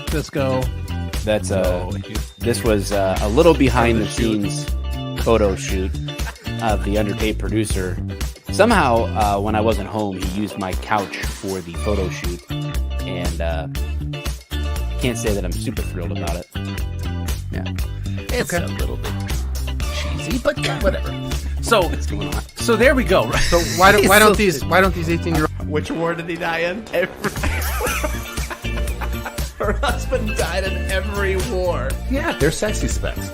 Cisco. That's this was a little behind the scenes photo shoot of the underpaid producer. Somehow, when I wasn't home, he used my couch for the photo shoot, and can't say that I'm super thrilled about it. Yeah, It's a little bit cheesy, but whatever. So there we go. So why don't these 18-year-olds? Which war did he die in? Her husband died in every war. Yeah, they're sexy specs.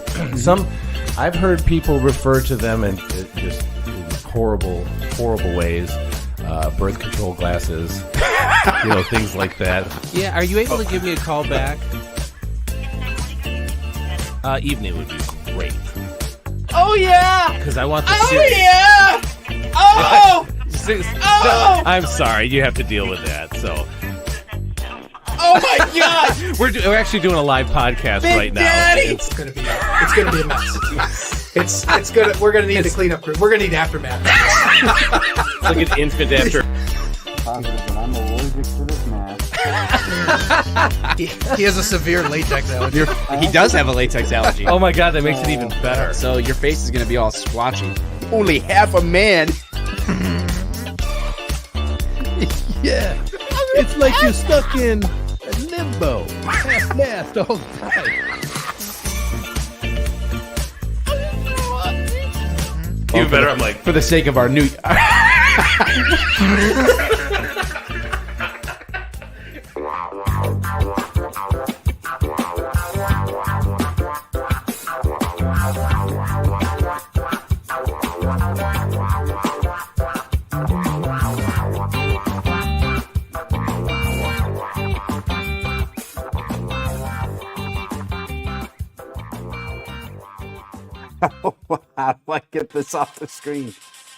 I've heard people refer to them in just in horrible ways. Birth control glasses, things like that. Yeah, are you able to give me a call back? Evening would be great. Oh yeah! Because I want the Oh series. yeah! Oh! Oh! I'm sorry, you have to deal with that. So Oh my God! we're actually doing a live podcast Big right now. Daddy! It's gonna be a mess. It's gonna. We're gonna need the cleanup crew. We're gonna need aftermath. Like an infant after. Positive, but I'm allergic to this mask. He has a severe latex allergy. He does have a latex allergy. Oh my god, that makes it even better. So your face is gonna be all splotchy. Only half a man. Yeah, it's like you're stuck in a limbo, half-mast all the time. Even better, I'm like, For the sake of our new. How do I get this off the screen?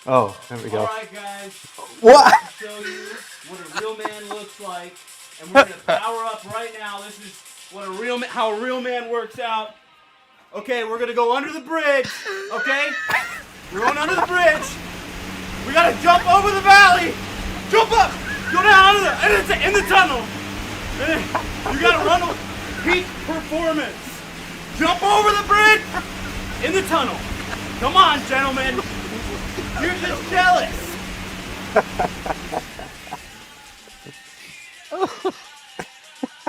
Oh, there we go. All right, guys. What? Show you what a real man looks like, and we're gonna power up right now. This is what how a real man works out. Okay, we're gonna go under the bridge. Okay, we're going under the bridge. We gotta jump over the valley. Jump up. Go down under and it's in the tunnel. And then you gotta run a peak performance. Jump over the bridge in the tunnel. Come on, gentlemen. You're just jealous.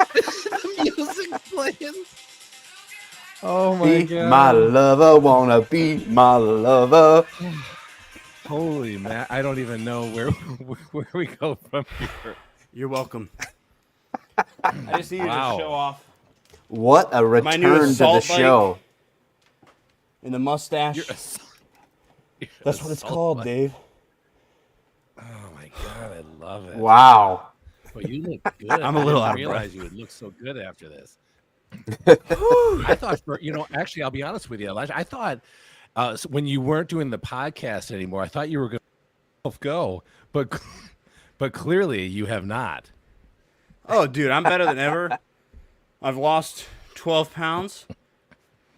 The music playing. Oh my Be god. my lover, wanna be my lover. Holy man, I don't even know where we go from here. You're welcome. I just needed Wow. to show off What a My return new to the assault bike. show. in the mustache. That's what it's called, Dave. Oh my god, I love it. Wow. But you look good. I'm a little I out of didn't realize breath. you would look so good after this. I thought, actually, I'll be honest with you, Elijah. I thought so when you weren't doing the podcast anymore, I thought you were going to go, but clearly you have not. Oh, dude, I'm better than ever. I've lost 12 pounds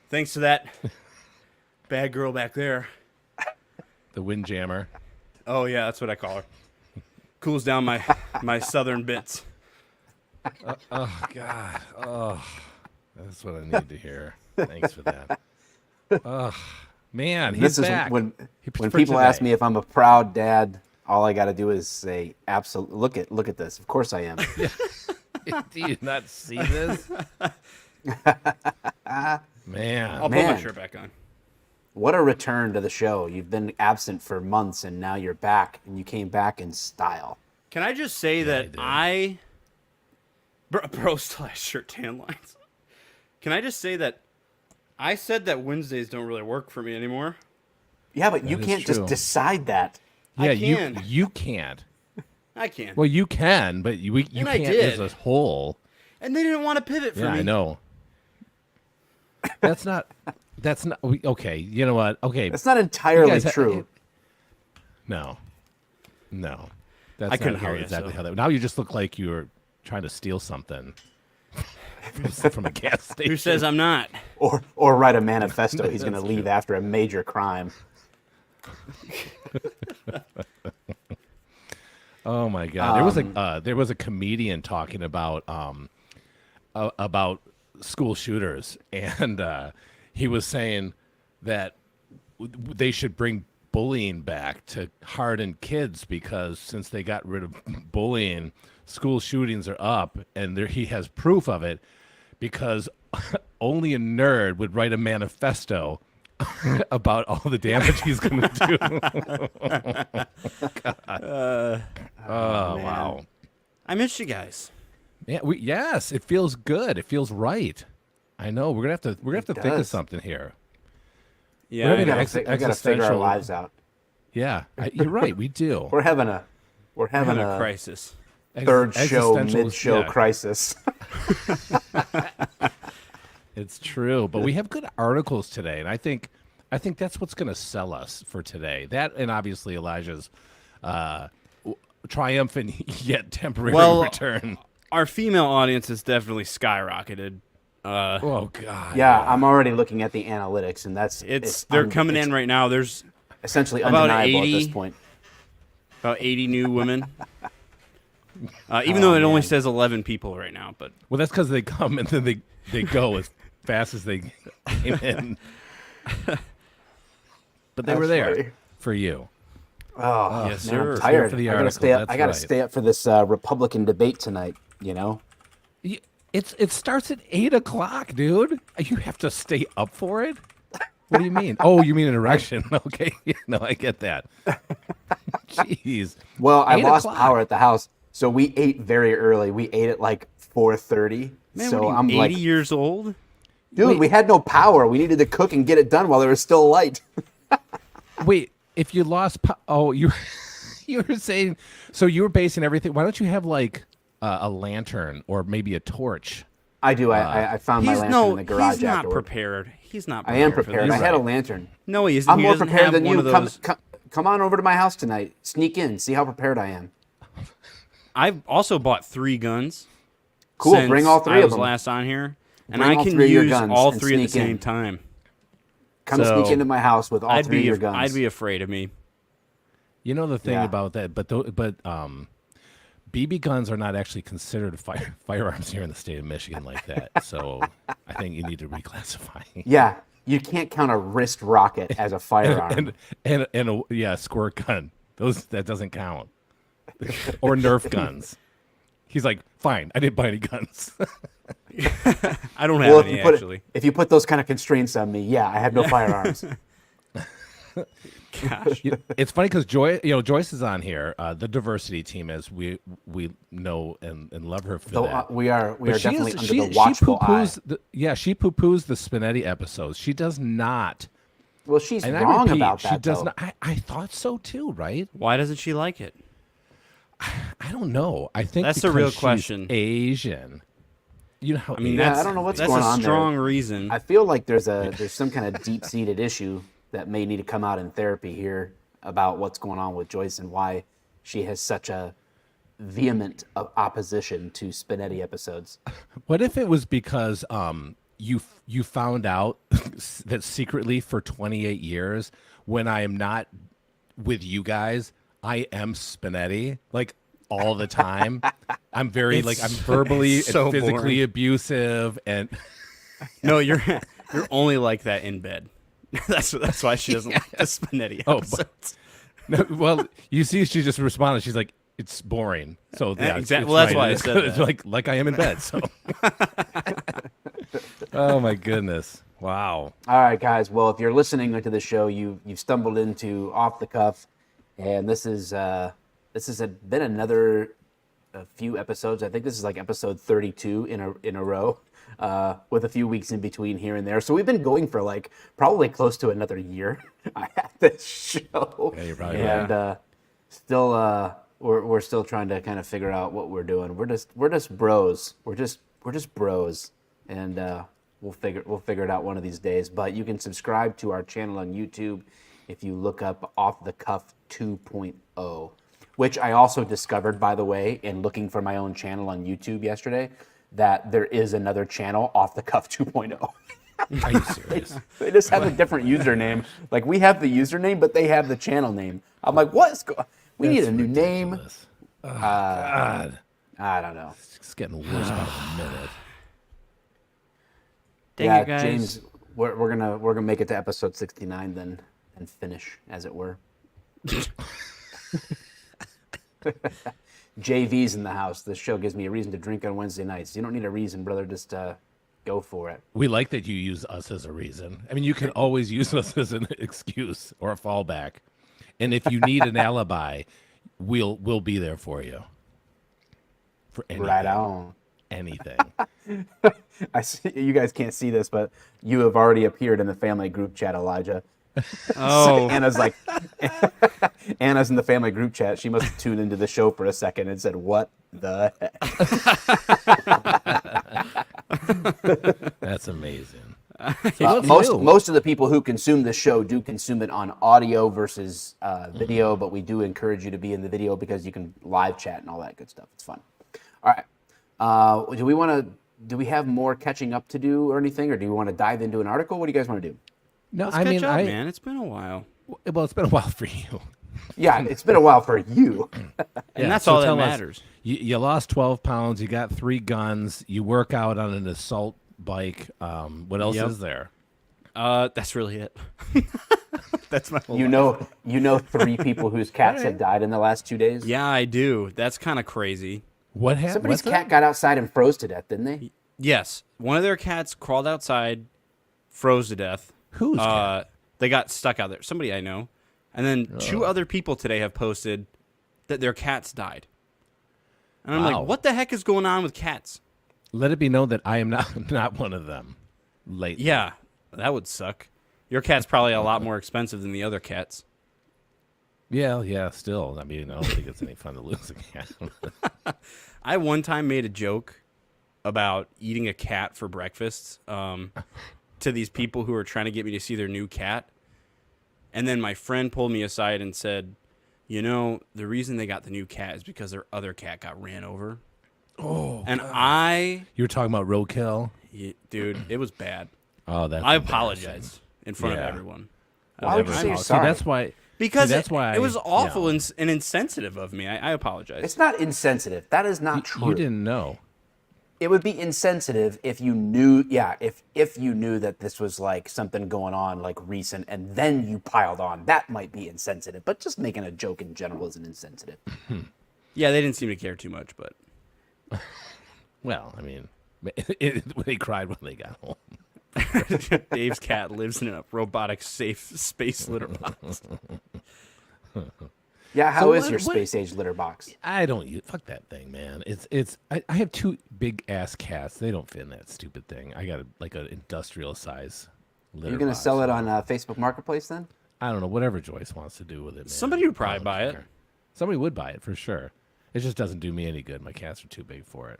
thanks to that bad girl back there. The Windjammer. Oh, yeah, that's what I call her. Cools down my southern bits. Oh god. Oh, that's what I need to hear. Thanks for that. Oh man, he's This is back. when For people ask today. me if I'm a proud dad, all I got to do is say, "Absolute." Look at this. Of course I am. Do you not see this? Man. I'll put my Man. shirt back on. What a return to the show. You've been absent for months, and now you're back, and you came back in style. Can I just say that Bro still has shirt tan lines. Can I just say that I said that Wednesdays don't really work for me anymore? Yeah, but you is can't just true. decide that. Yeah, I can. you can't. I can. Well, you can, but you And I can't did. as a whole. And they didn't want to pivot for Yeah, me. I know. That's not okay. You know what? Okay. That's not entirely guys ha- true. No. That's I couldn't not hear you, exactly so. how that. Now you just look like you were trying to steal something from a gas station. Who says I'm not? Or write a manifesto. He's going to leave after a major crime. Oh my god! There was a comedian talking about about school shooters, and he was saying that they should bring bullying back to harden kids because since they got rid of bullying, school shootings are up, and he has proof of it because only a nerd would write a manifesto about all the damage he's going to do. Wow. I miss you guys. Yeah, yes, it feels good. It feels right. I know. We're gonna have to think of something here. Yeah, We're We having gotta, an we gotta figure our existential- lives out. Yeah, you're right. We do. We're having a crisis. third show, Existential- mid-show yeah, crisis. It's true, but we have good articles today, and I think that's what's going to sell us for today. That and obviously Elijah's triumphant yet temporary return. Our female audience has definitely skyrocketed. Oh God! Yeah, I'm already looking at the analytics, and They're coming in right now. There's essentially about undeniable 80 at this point. about 80 new women. Even though it only says 11 people right now, but Well, that's because they come and then they go as fast as they came in. But they were there funny. for you. Oh, yes, man, sir. I'm tired. For the I gotta article, stay up. that's I gotta right. stay up for this Republican debate tonight. You know. It starts at 8 o'clock, dude. You have to stay up for it. What do you mean? Oh, you mean an erection? Okay, no, I get that. Jeez. Well, I 8 lost o'clock. power at the house, so we ate very early. We ate at like 4:30. man, So what are you, I'm 80 like, years old? dude, we had no power. We needed to cook and get it done while there was still light. Wait, if you lost, you were saying, so you were basing everything. Why don't you have like a lantern or maybe a torch? I do. I found my lantern in the garage he's not afterward. prepared. He's not I prepared. am for prepared. this. I had a lantern. No, he isn't. I'm He more doesn't prepared have than one you. of those. Come on over to my house tonight. Sneak in. See how prepared I am. I've also bought 3 guns. Cool. since Bring all 3 I of was them. last on here, and Bring I all can 3 of your use guns all and 3 at the sneak in. same time. Come So, sneak into my house with all 3 of your guns. I'd be afraid of me. You know the thing Yeah. about that, but BB guns are not actually considered firearms here in the state of Michigan like that. So I think you need to reclassify. Yeah, you can't count a wrist rocket as a firearm. and a squirt gun. That doesn't count. Or Nerf guns. He's like, fine, I didn't buy any guns. I don't have Well, any actually. if you put those kind of constraints on me, yeah, I have no firearms. Gosh. It's funny because Joyce is on here, the diversity team, as we know and love her for that. We are But she definitely is- under she- the watchful eye. she poo-poos the Spinetti episodes. She does not. Well, she's And I wrong repeat, about she that. does though. not. I thought so too, right? Why doesn't she like it? I don't know. I think That's the real because she's question. Asian. You know, how I mean, Yeah, that's I don't know what's that's going a on there. strong reason. I feel like there's some kind of deep-seated issue that may need to come out in therapy here about what's going on with Joyce and why she has such a vehement opposition to Spinetti episodes. What if it was because you found out that secretly for 28 years, when I am not with you guys, I am Spinetti, like all the time. I'm very It's I'm verbally so and physically boring. abusive, and No, you're only like that in bed. That's why she doesn't like the Spinetti Oh, episodes. no, well, you see, she just responded. She's like, "It's boring." So yeah, exactly. it's Well, that's right. why I It's said good. It's that. like I am in bed. So, oh my goodness, wow. All right, guys. Well, if you're listening to the show, you've stumbled into Off the Cuff, and this has been another few episodes. I think this is like episode 32 in a row, with a few weeks in between here and there. So we've been going for like probably close to another year at this show. Yeah, you're probably and still we're still trying to kind of figure out what we're doing. We're just bros. We're just bros, and we'll figure it out one of these days. But you can subscribe to our channel on YouTube if you look up Off the Cuff 2.0, which I also discovered, by the way, in looking for my own channel on YouTube yesterday, that there is another channel, Off the Cuff 2.0. Are you serious? They just have a different username. Like, we have the username, but they have the channel name. I'm like, we need a new name. Ridiculous. Oh, God, I don't know. it's getting worse by the minute. yeah, it, guys. James, we're gonna make it to episode 69 then and finish, as it were. JV's in the house. This show gives me a reason to drink on Wednesday nights. You don't need a reason, brother. Just go for it. We like that you use us as a reason. I mean, you can always use us as an excuse or a fallback. And if you need an alibi, we'll be there for you. For anything. Right on. Anything. I see you guys can't see this, but you have already appeared in the family group chat, Elijah. Oh, Anna's like, Anna's in the family group chat. She must have tuned into the show for a second and said, "What the heck?" That's amazing. Most of the people who consume this show do consume it on audio versus video, but we do encourage you to be in the video because you can live chat and all that good stuff. It's fun. All right. Do we have more catching up to do or anything, or do you want to dive into an article? What do you guys want to do? No, let's I catch mean, up, man. It's been a while. well, it's been a while for you. Yeah, it's been a while for you. And that's so all that tell us, matters. You lost 12 pounds. You got 3 guns. You work out on an assault bike. What else Yep. is there? That's really it. That's my whole You know 3 people whose cats have died in the last 2 days. Yeah, I do. That's kind of crazy. What happened? Somebody's cat got outside and froze to death, didn't they? Yes, one of their cats crawled outside, froze to death. Whose cat? They got stuck out there. Somebody I know. And then 2 other people today have posted that their cats died. And I'm Wow. like, what the heck is going on with cats? Let it be known that I am not one of them. Lately. Yeah, that would suck. Your cat's probably a lot more expensive than the other cats. Yeah. Still, I mean, I don't think it's any fun to lose a cat. I one time made a joke about eating a cat for breakfast to these people who were trying to get me to see their new cat. And then my friend pulled me aside and said, you know, the reason they got the new cat is because their other cat got ran over. Oh, and God. You were talking about roadkill? Dude, it was bad. Oh, that's I embarrassing. apologize in front of Yeah. everyone. Why would you say you're See, sorry? that's why. Because that's why it was awful you know, and insensitive of me. I apologize. It's not insensitive. That is not true. you didn't know. It would be insensitive if you knew, if you knew that this was like something going on like recent and then you piled on. That might be insensitive, but just making a joke in general isn't insensitive. Yeah, they didn't seem to care too much, but Well, I mean, they cried when they got home. Dave's cat lives in a robotic safe space litter box. Yeah, how So is what- your what- space age litter box? I don't use fuck that thing, man. I have 2 big ass cats. They don't fit in that stupid thing. I got like an industrial size litter. You're gonna box. sell it on Facebook Marketplace then? I don't know. Whatever Joyce wants to do with it. Man. Somebody would probably I don't buy it. care. Somebody would buy it for sure. It just doesn't do me any good. My cats are too big for it.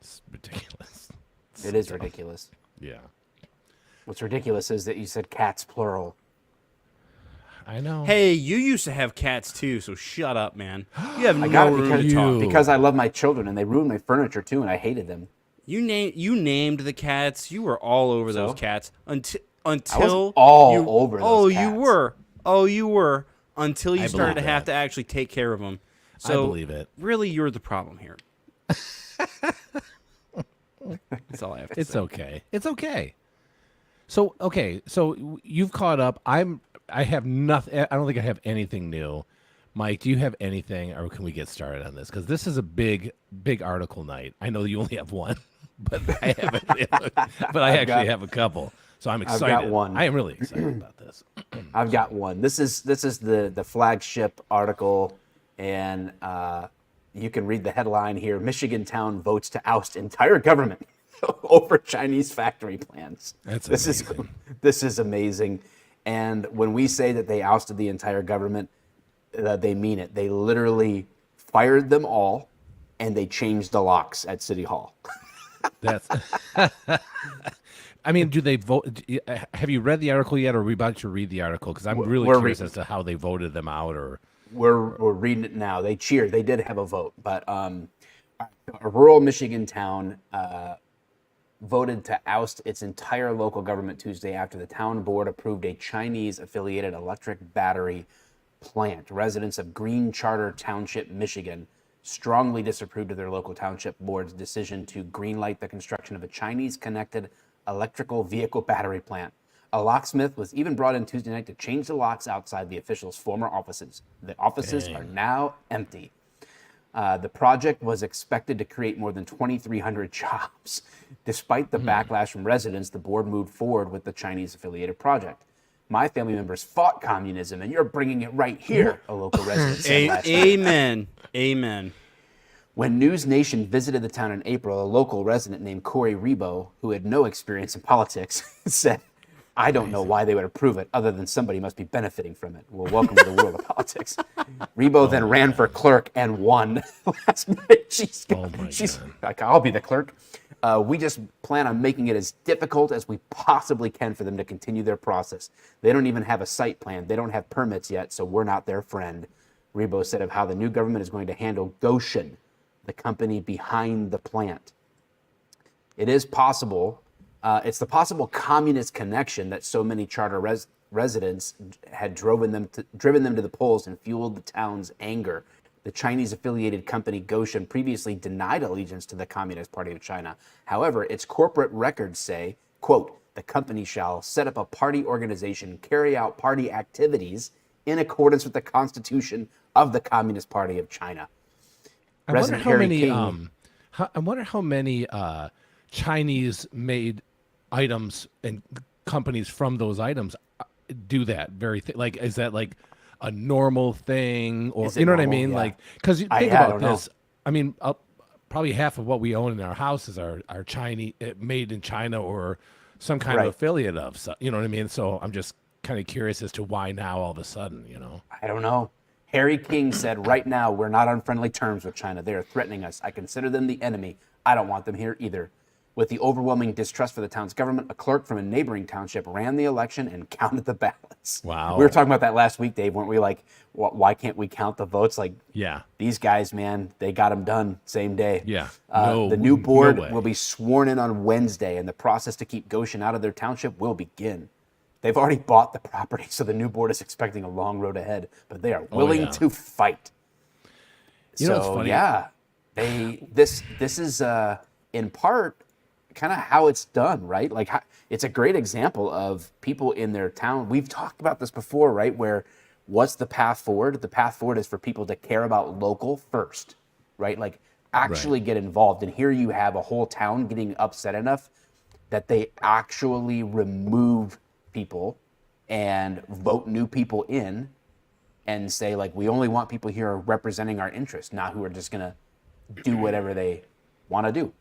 It's ridiculous. It is ridiculous. Yeah, What's ridiculous is that you said cats plural. I know. Hey, you used to have cats too, so shut up, man. You have I no got it room to talk. because I love my children and they ruined my furniture too, and I hated them. You named the cats. You were all over those So? cats until all you, over those Oh, cats. you were until you I started to believe have that. to actually take care of them. I So believe it. really, you're the problem here. That's all I have to It's say. okay. It's okay. So you've caught up. I have nothing. I don't think I have anything new. Mike, do you have anything, or can we get started on this? Because this is a big article night. I know you only have one, but I actually have a couple. So I'm excited. got one. I am really excited about this. I've got one. This is the flagship article, and you can read the headline here. Michigan town votes to oust entire government over Chinese factory plans. This is amazing. And when we say that they ousted the entire government, they mean it. They literally fired them all, and they changed the locks at City Hall. That's. I mean, do they vote? Have you read the article yet, or are we about to read the article? Because I'm really We're curious reading. as to how they voted them out, or We're reading it now. They cheered. They did have a vote, but a rural Michigan town voted to oust its entire local government Tuesday after the town board approved a Chinese-affiliated electric battery plant. Residents of Green Charter Township, Michigan, strongly disapproved of their local township board's decision to greenlight the construction of a Chinese-connected electrical vehicle battery plant. A locksmith was even brought in Tuesday night to change the locks outside the official's former offices. The offices are now empty. The project was expected to create more than 2,300 jobs. Despite the backlash from residents, the board moved forward with the Chinese-affiliated project. My family members fought communism, and you're bringing it right here, a local resident said last night. Amen. Amen. When News Nation visited the town in April, a local resident named Corey Rebo, who had no experience in politics, said, I don't know why they would approve it, other than somebody must be benefiting from it. Well, welcome to the world of politics. Rebo then ran for clerk and won last night. She's like, I'll be the clerk. We just plan on making it as difficult as we possibly can for them to continue their process. They don't even have a site plan. They don't have permits yet, so we're not their friend. Rebo said of how the new government is going to handle Goshen, the company behind the plant. It is possible. It's the possible communist connection that so many charter residents had driven them to the polls and fueled the town's anger. The Chinese-affiliated company Goshen previously denied allegiance to the Communist Party of China. However, its corporate records say, quote, the company shall set up a party organization, carry out party activities in accordance with the Constitution of the Communist Party of China. I wonder how many Chinese-made items and companies from those items do that very thing. Like, is that like a normal thing, or you know what I mean? Yeah. Like, because you think about this. I mean, probably half of what we own in our houses are Chinese, made in China, or some kind of affiliate of. So, you know what I mean? So I'm just kind of curious as to why now all of a sudden. You know, I don't know. Harry King said, right now, we're not on friendly terms with China. They are threatening us. I consider them the enemy. I don't want them here either. With the overwhelming distrust for the town's government, a clerk from a neighboring township ran the election and counted the ballots. Wow. We were talking about that last week, Dave, weren't we? Like, why can't we count the votes? Like, yeah, these guys, man, they got them done same day. Yeah. The new board will be sworn in on Wednesday, and the process to keep Goshen out of their township will begin. They've already bought the property, so the new board is expecting a long road ahead, but they are willing to fight. You know what's funny? Yeah, this is in part kind of how it's done, right? Like, it's a great example of people in their town. We've talked about this before, right? Where what's the path forward? The path forward is for people to care about local first, right? Like, actually get involved. And here you have a whole town getting upset enough that they actually remove people and vote new people in and say, like, we only want people here representing our interests, not who are just going to do whatever they want to do.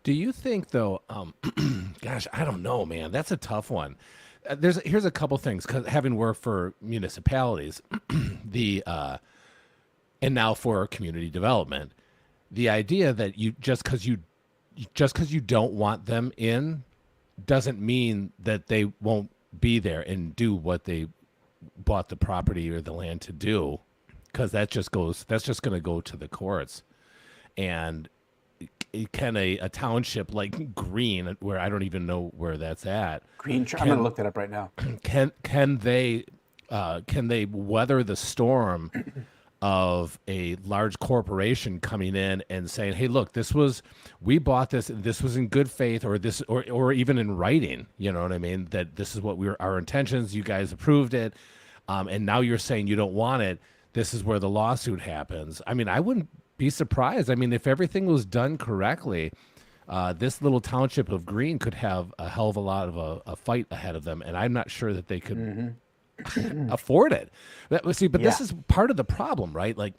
Do you think, though, gosh, I don't know, man. That's a tough one. Here's a couple things, because having worked for municipalities, and now for community development, the idea that you just because you don't want them in doesn't mean that they won't be there and do what they bought the property or the land to do, because that's just going to go to the courts. And can a township like Green, where I don't even know where that's at, I'm going to look that up right now. Can they weather the storm of a large corporation coming in and saying, hey, look, we bought this was in good faith, or even in writing, you know what I mean, that this is what our intentions, you guys approved it, and now you're saying you don't want it, this is where the lawsuit happens. I mean, I wouldn't be surprised. I mean, if everything was done correctly, this little township of Green could have a hell of a lot of a fight ahead of them, and I'm not sure that they could afford it. This is part of the problem, right? Like,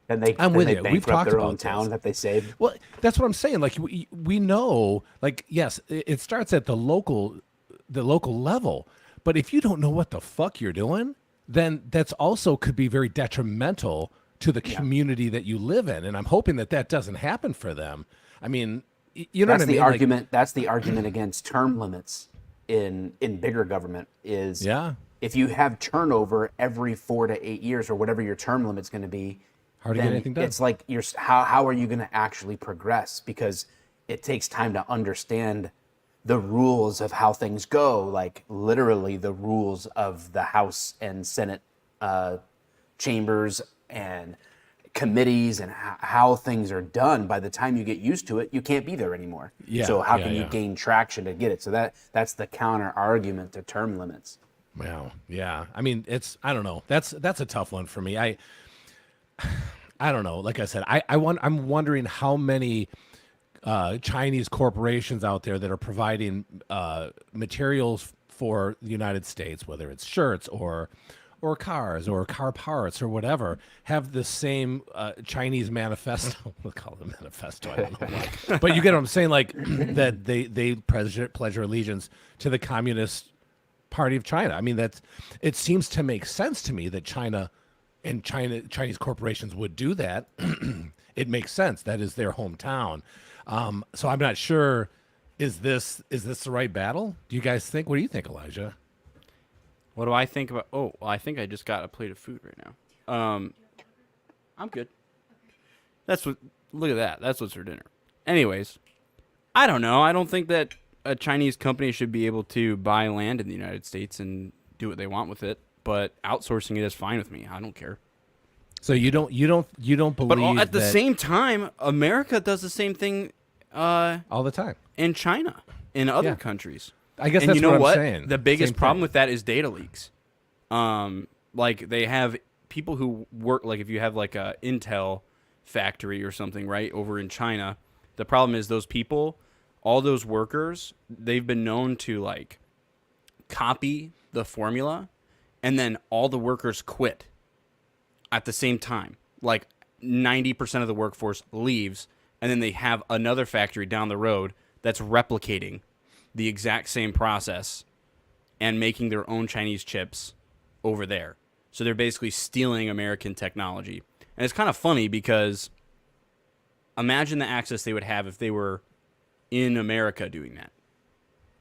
I'm with you. We've talked about town that they saved. Well, that's what I'm saying. Like, we know, like, yes, it starts at the local level, but if you don't know what the fuck you're doing, then that's also could be very detrimental to the community that you live in. And I'm hoping that doesn't happen for them. I mean, you know what I mean? That's the argument against term limits in bigger government is if you have turnover every 4 to 8 years or whatever your term limit's going to be, hard to get anything done. It's like how are you going to actually progress? Because it takes time to understand the rules of how things go, like literally the rules of the House and Senate chambers, and committees and how things are done, by the time you get used to it, you can't be there anymore. Yeah, so how yeah, can you yeah. gain traction to get it? So that's the counter argument to term limits. Wow. Yeah. I mean, I don't know. That's a tough one for me. I don't know. Like I said, I'm wondering how many Chinese corporations out there that are providing materials for the United States, whether it's shirts or cars or car parts or whatever, have the same Chinese manifesto. We'll call it a manifesto. I don't know why. But you get what I'm saying, like that they pledge allegiance to the Communist Party of China. I mean, it seems to make sense to me that Chinese corporations would do that. It makes sense. That is their hometown. So I'm not sure. Is this the right battle? Do you guys think? What do you think, Elijah? What do I think about? Oh, well, I think I just got a plate of food right now. I'm good. Look at that. That's what's for dinner. Anyways, I don't know. I don't think that a Chinese company should be able to buy land in the United States and do what they want with it. But outsourcing it is fine with me. I don't care. So you don't believe? But at the same time, America does the same thing all the time in China, in other countries. I guess and that's you know what I'm saying. The biggest Same problem thing. with that is data leaks. Like they have people who work, like if you have like a Intel factory or something, right, over in China, the problem is those people, all those workers, they've been known to like copy the formula, and then all the workers quit at the same time. Like 90% of the workforce leaves, and then they have another factory down the road that's replicating the exact same process and making their own Chinese chips over there. So they're basically stealing American technology. And it's kind of funny because imagine the access they would have if they were in America doing that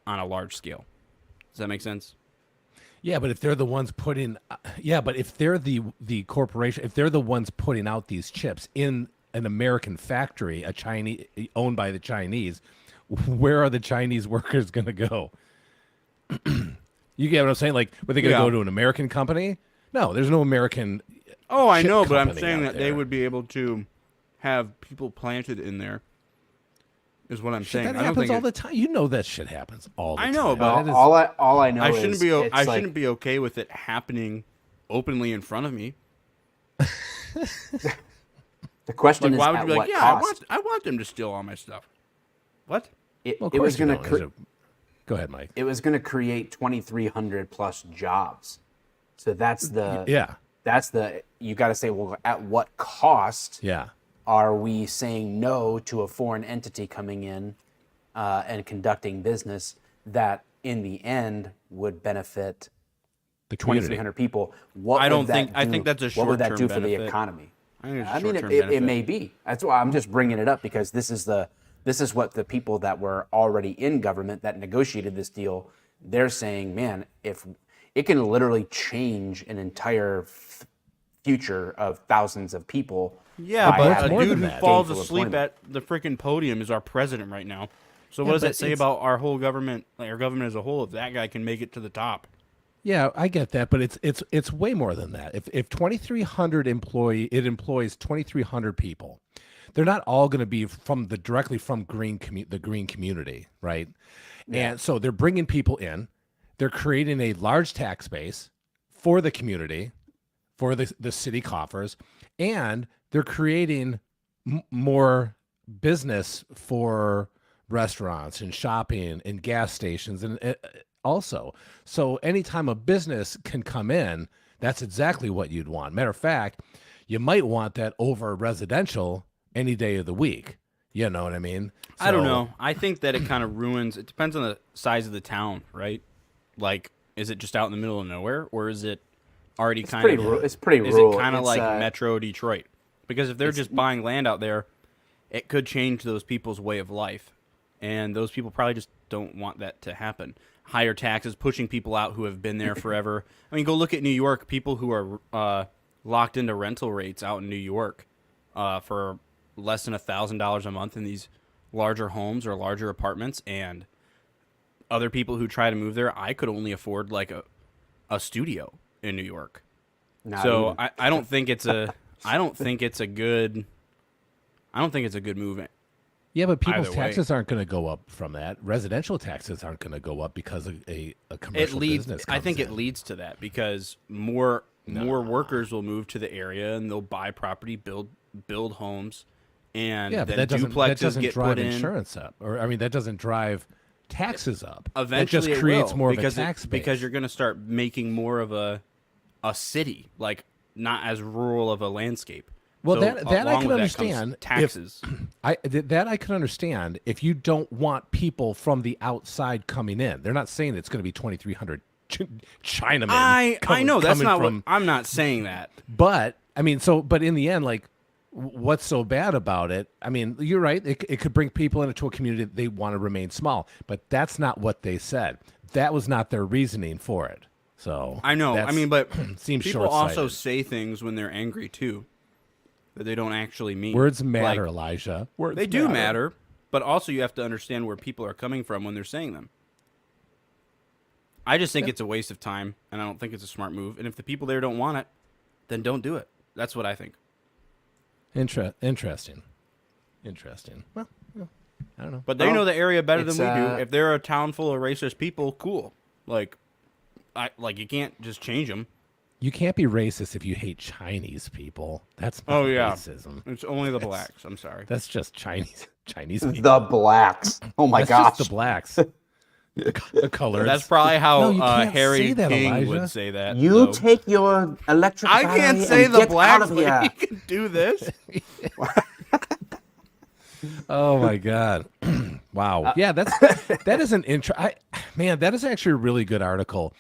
on a large scale. Does that make sense? Yeah, but if they're the ones putting, but if they're the corporation, if they're the ones putting out these chips in an American factory, a Chinese owned by the Chinese, where are the Chinese workers going to go? You get what I'm saying? Like, were they going to go to an American company? No, there's no American. Oh, I chip know, but I'm company saying out that they there. would be able to have people planted in there. Is what I'm saying. That I don't happens think all the time. You know that shit happens all the time. I know, but That is- All I know I is shouldn't be. it's I like- shouldn't be okay with it happening openly in front of me. The question Like, is why would at you be like, what yeah, cost? I want them to steal all my stuff. What? It, Well, of it was course you going don't. to Go ahead, Mike. it was going to create 2,300 plus jobs. So that's the you got to say, well, at what cost Yeah. are we saying no to a foreign entity coming in and conducting business that in the end would benefit The community. 2,300 people? What I would don't that think- I do- think that's a what would that short-term do for the benefit. economy? I think it's a I mean, short-term it benefit. may be. That's why I'm just bringing it up, because this is what the people that were already in government that negotiated this deal, they're saying, man, if it can literally change an entire future of thousands of people. Yeah, by but having a more dude than who that. falls gainful asleep employment. at the freaking podium is our president right now. So Yeah, what does but that say it's- about our whole government, like our government as a whole, if that guy can make it to the top? Yeah, I get that, but it's way more than that. If 2,300 employs 2,300 people, they're not all going to be directly from the green community, right? Yeah. And so they're bringing people in, they're creating a large tax base for the community, for the city coffers, and they're creating more business for restaurants and shopping and gas stations and also. So anytime a business can come in, that's exactly what you'd want. Matter of fact, you might want that over residential any day of the week. You know what I mean? I don't So- know. I think that it kind of ruins. It depends on the size of the town, right? Like, is it just out in the middle of nowhere, or is it already kind pretty of? ru- it's pretty Is rural. it kind of It's, like uh, Metro Detroit? Because if they're just buying land out there, it could change those people's way of life, and those people probably just don't want that to happen. Higher taxes, pushing people out who have been there forever. I mean, go look at New York. People who are locked into rental rates out in New York for less than $1,000 a month in these larger homes or larger apartments, and other people who try to move there, I could only afford like a studio in New York. Not So even. I don't think it's a I don't think it's a good move. Yeah, but people's Either way. taxes aren't going to go up from that. Residential taxes aren't going to go up because of a commercial business. I think comes it in. leads to that because more workers will move to the area and they'll buy property, build homes, and Yeah, but then that doesn't get drive put in. insurance up, or I mean, that doesn't drive taxes up. Eventually, that just creates it will, more because of a tax base. because you're going to start making more of a city, like not as rural of a landscape. Well, So, that I along can with that comes understand. taxes. That I can understand if you don't want people from the outside coming in. They're not saying it's going to be 2,300 Chinamen. I know that's coming not from, what I'm not saying that. But I mean, but in the end, like, what's so bad about it? I mean, you're right. It could bring people into a community that they want to remain small, but that's not what they said. That was not their reasoning for it. So I know. I mean, but seems people short-sighted. also say things when they're angry too that they don't actually mean. Words matter, Like, Elijah. Words they do matter, but also you have to understand where people are coming from when they're saying them. I just think it's a waste of time, and I don't think it's a smart move. And if the people there don't want it, then don't do it. That's what I think. Interesting. Well, I don't know. But they know the area better than it's, we do. If they're a town full of racist people, cool. Like you can't just change them. You can't be racist if you hate Chinese people. That's not racism. It's only the blacks. I'm sorry. That's just Chinese people. The blacks. Oh my That's gosh. just the blacks. The colors. That's probably how No, you can't Harry say that, King Elijah. would say that. You though. take your electric I can't battery say and the get blacks, out of but here. he can do this. Oh my god! Wow. Yeah, that is an intro. Man, that is actually a really good article.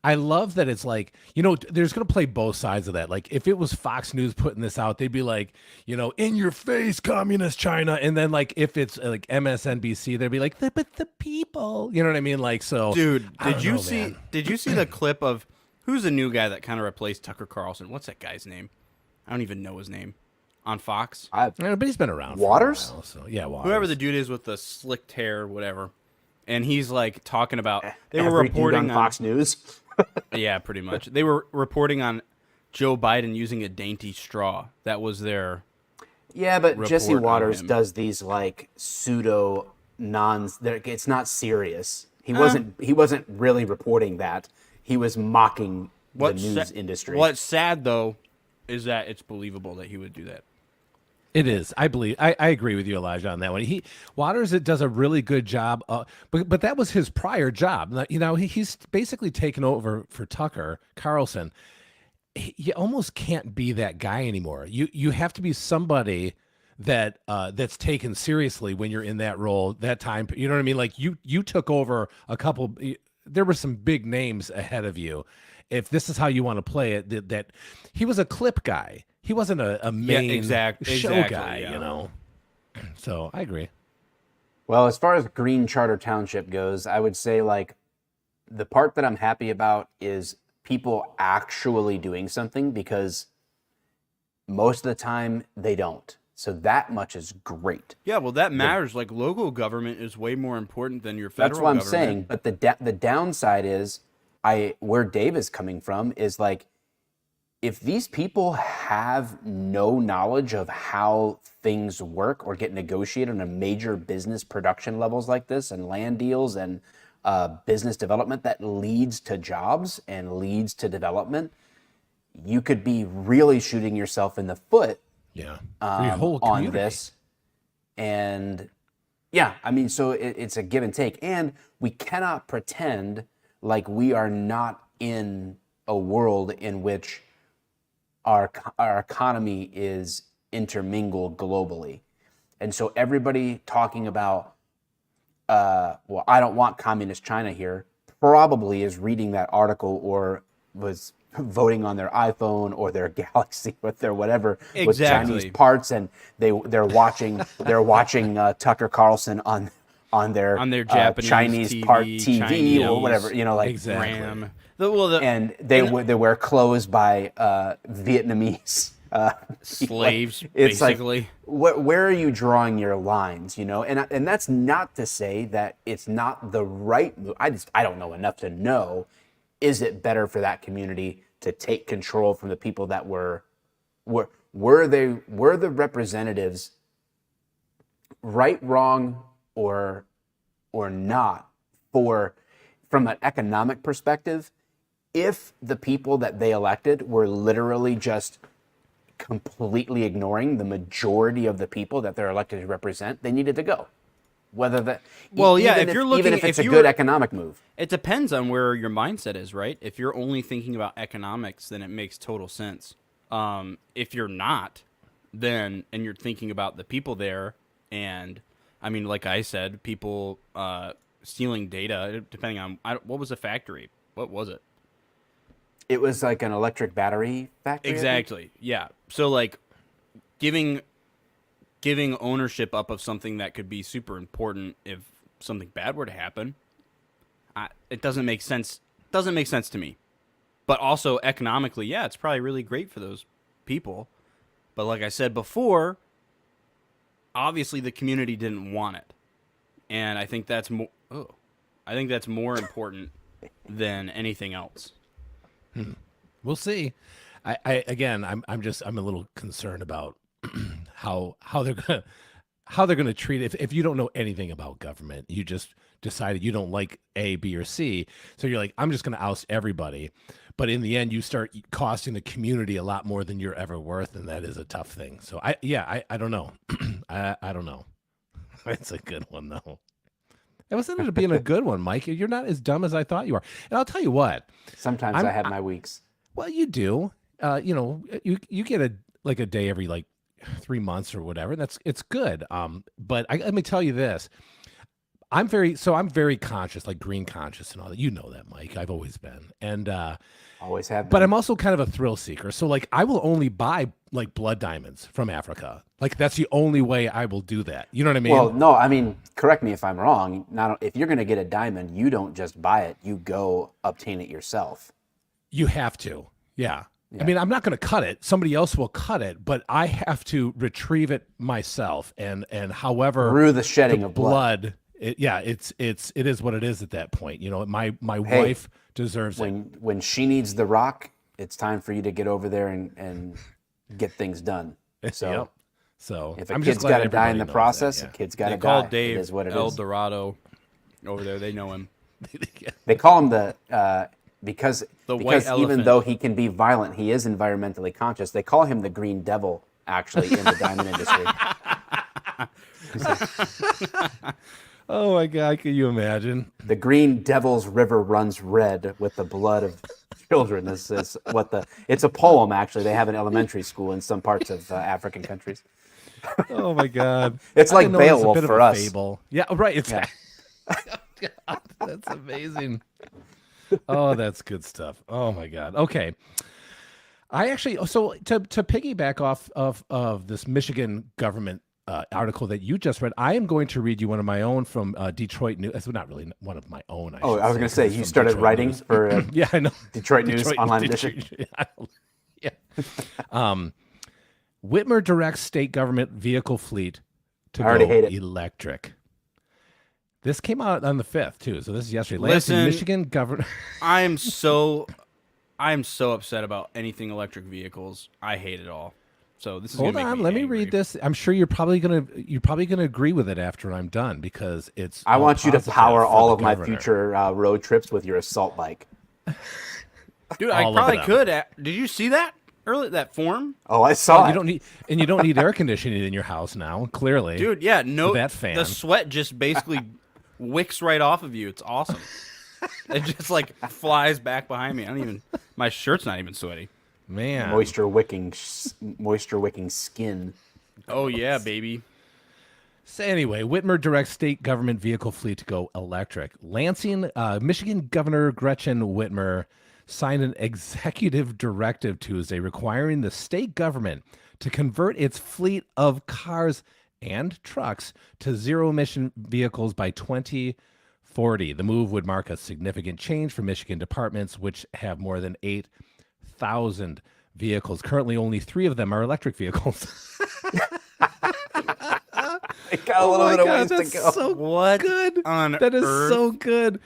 I love that it's like, there's going to play both sides of that. Like, if it was Fox News putting this out, they'd be like, in your face, communist China. And then, like, if it's like MSNBC, they'd be like, but the people, you know what I mean? Like, so. Dude, I did don't you know, see? man. Did you see the clip of who's the new guy that kind of replaced Tucker Carlson? What's that guy's name? I don't even know his name. On Fox, Yeah, but he's been around. Waters? For a while, so yeah, Waters. whoever the dude is with the slicked hair, whatever. And he's like talking about they were Every dude reporting on Fox News. Yeah, pretty much. They were reporting on Joe Biden using a dainty straw. That was their. Yeah, but Jesse report on Waters him. does these like pseudo it's not serious. He wasn't really reporting that. He was mocking the news industry. What's sad though is that it's believable that he would do that. It is. I believe. I agree with you, Elijah, on that one. Waters it does a really good job. But that was his prior job. He's basically taken over for Tucker Carlson. You almost can't be that guy anymore. You have to be somebody that that's taken seriously when you're in that role. That time, you know what I mean? Like you took over a couple. There were some big names ahead of you. If this is how you want to play it, that he was a clip guy. He wasn't a main show guy, yeah. So I agree. Well, as far as Green Charter Township goes, I would say like the part that I'm happy about is people actually doing something, because most of the time they don't. So that much is great. Yeah, well, that matters. Like local government is way more important than your federal. That's what I'm government. saying. But the downside is, where Dave is coming from is like, if these people have no knowledge of how things work or get negotiated on a major business production levels like this and land deals and business development that leads to jobs and leads to development, you could be really shooting yourself in the foot Yeah. For your whole on community. this. And yeah, I mean, so it's a give and take. And we cannot pretend like we are not in a world in which our economy is intermingled globally. And so everybody talking about, well, I don't want communist China here, probably is reading that article or was voting on their iPhone or their Galaxy with their whatever with Chinese parts, and they're watching Tucker Carlson on their Japanese Chinese TV, part TV Chinese or whatever, like Exactly. RAM. and they wear clothes by Vietnamese slaves, it's basically. Like, where are you drawing your lines, and that's not to say that it's not the right move. I don't know enough to know, is it better for that community to take control from the people that were were the representatives right, wrong, or not from an economic perspective, if the people that they elected were literally just completely ignoring the majority of the people that they're elected to represent, they needed to go. Whether that, Well, yeah, even if you're looking, if it's if a you're- good economic move. It depends on where your mindset is, right? If you're only thinking about economics, then it makes total sense. If you're not, then and you're thinking about the people there, and I mean, like I said, people stealing data, depending on what was the factory, what was it? It was like an electric battery factory. I think? Exactly. Yeah. So like giving ownership up of something that could be super important if something bad were to happen, it doesn't make sense. Doesn't make sense to me. But also economically, yeah, it's probably really great for those people. But like I said before, obviously the community didn't want it, and I think that's more. I think that's more important than anything else. We'll see. I'm a little concerned about how they're gonna treat it. If you don't know anything about government, you just decided you don't like A, B, or C, so you're like, I'm just gonna oust everybody. But in the end, you start costing the community a lot more than you're ever worth, and that is a tough thing. So I don't know. I don't know. It's a good one though. It was ended up being a good one, Mike. You're not as dumb as I thought you are. And I'll tell you what. Sometimes I have my weeks. Well, you do. You get a day every like 3 months or whatever. It's good. But let me tell you this. I'm very conscious, like green conscious and all that. You know that, Mike. I've always been. And Always have been. but I'm also kind of a thrill seeker. So like I will only buy like blood diamonds from Africa. Like that's the only way I will do that. You know what I mean? Well, no, I mean, correct me if I'm wrong. Not if you're going to get a diamond, you don't just buy it. You go obtain it yourself. You have to. Yeah. I mean, I'm not going to cut it. Somebody else will cut it, but I have to retrieve it myself. And however Through the shedding of blood. It is what it is at that point. You know, my wife deserves it. When she needs the rock, it's time for you to get over there and get things done. So Yep. So if a I'm just kid's glad got to die in the everybody knows process, that, a kid's got to They call die. Dave It is what it El is. Dorado over there. They know him. Yeah. They call him because white even elephant. though he can be violent, he is environmentally conscious. They call him the Green Devil, actually, in the diamond industry. Oh my God, can you imagine? The Green Devil's river runs red with the blood of children. This is it's a poem, actually. They have an elementary school in some parts of African countries. Oh my God. It's I like didn't know it was a Beowulf bit of for a us. Fable. Yeah, right. It's Yeah. God, that's amazing. Oh, that's good stuff. Oh my God. Okay. I actually to piggyback off of this Michigan government article that you just read, I am going to read you one of my own from Detroit News. It's not really one of my own. Oh, I was going to say, it's you from started Detroit writing News. for Yeah, I know. Detroit News Online Edition. Yeah. Whitmer directs state government vehicle fleet to I already go hate it. electric. This came out on the 5th too, so this is yesterday. Listen, Michigan government. I'm so upset about anything electric vehicles. I hate it all. So this is Hold gonna make on, me let me angry. read this. I'm sure you're probably gonna agree with it after I'm done because it's. I all want you to positive power for all the of my governor. future road trips with your assault bike. Dude, I all of probably them. could. Did you see that earlier? That form, Oh, I saw You it. don't need air conditioning in your house now. Clearly, dude. Yeah, no. That fan. The sweat just basically wicks right off of you. It's awesome. It just like flies back behind me. My shirt's not even sweaty. Man. Moisture wicking skin. Oh yeah, baby. So anyway, Whitmer directs state government vehicle fleet to go electric. Lansing, Michigan Governor Gretchen Whitmer signed an executive directive Tuesday requiring the state government to convert its fleet of cars and trucks to zero-emission vehicles by 2040. The move would mark a significant change for Michigan departments, which have more than 8,000 vehicles. Currently, only 3 of them are electric vehicles. It got a little bit of ways to that's go. so What good. on That is earth? so good.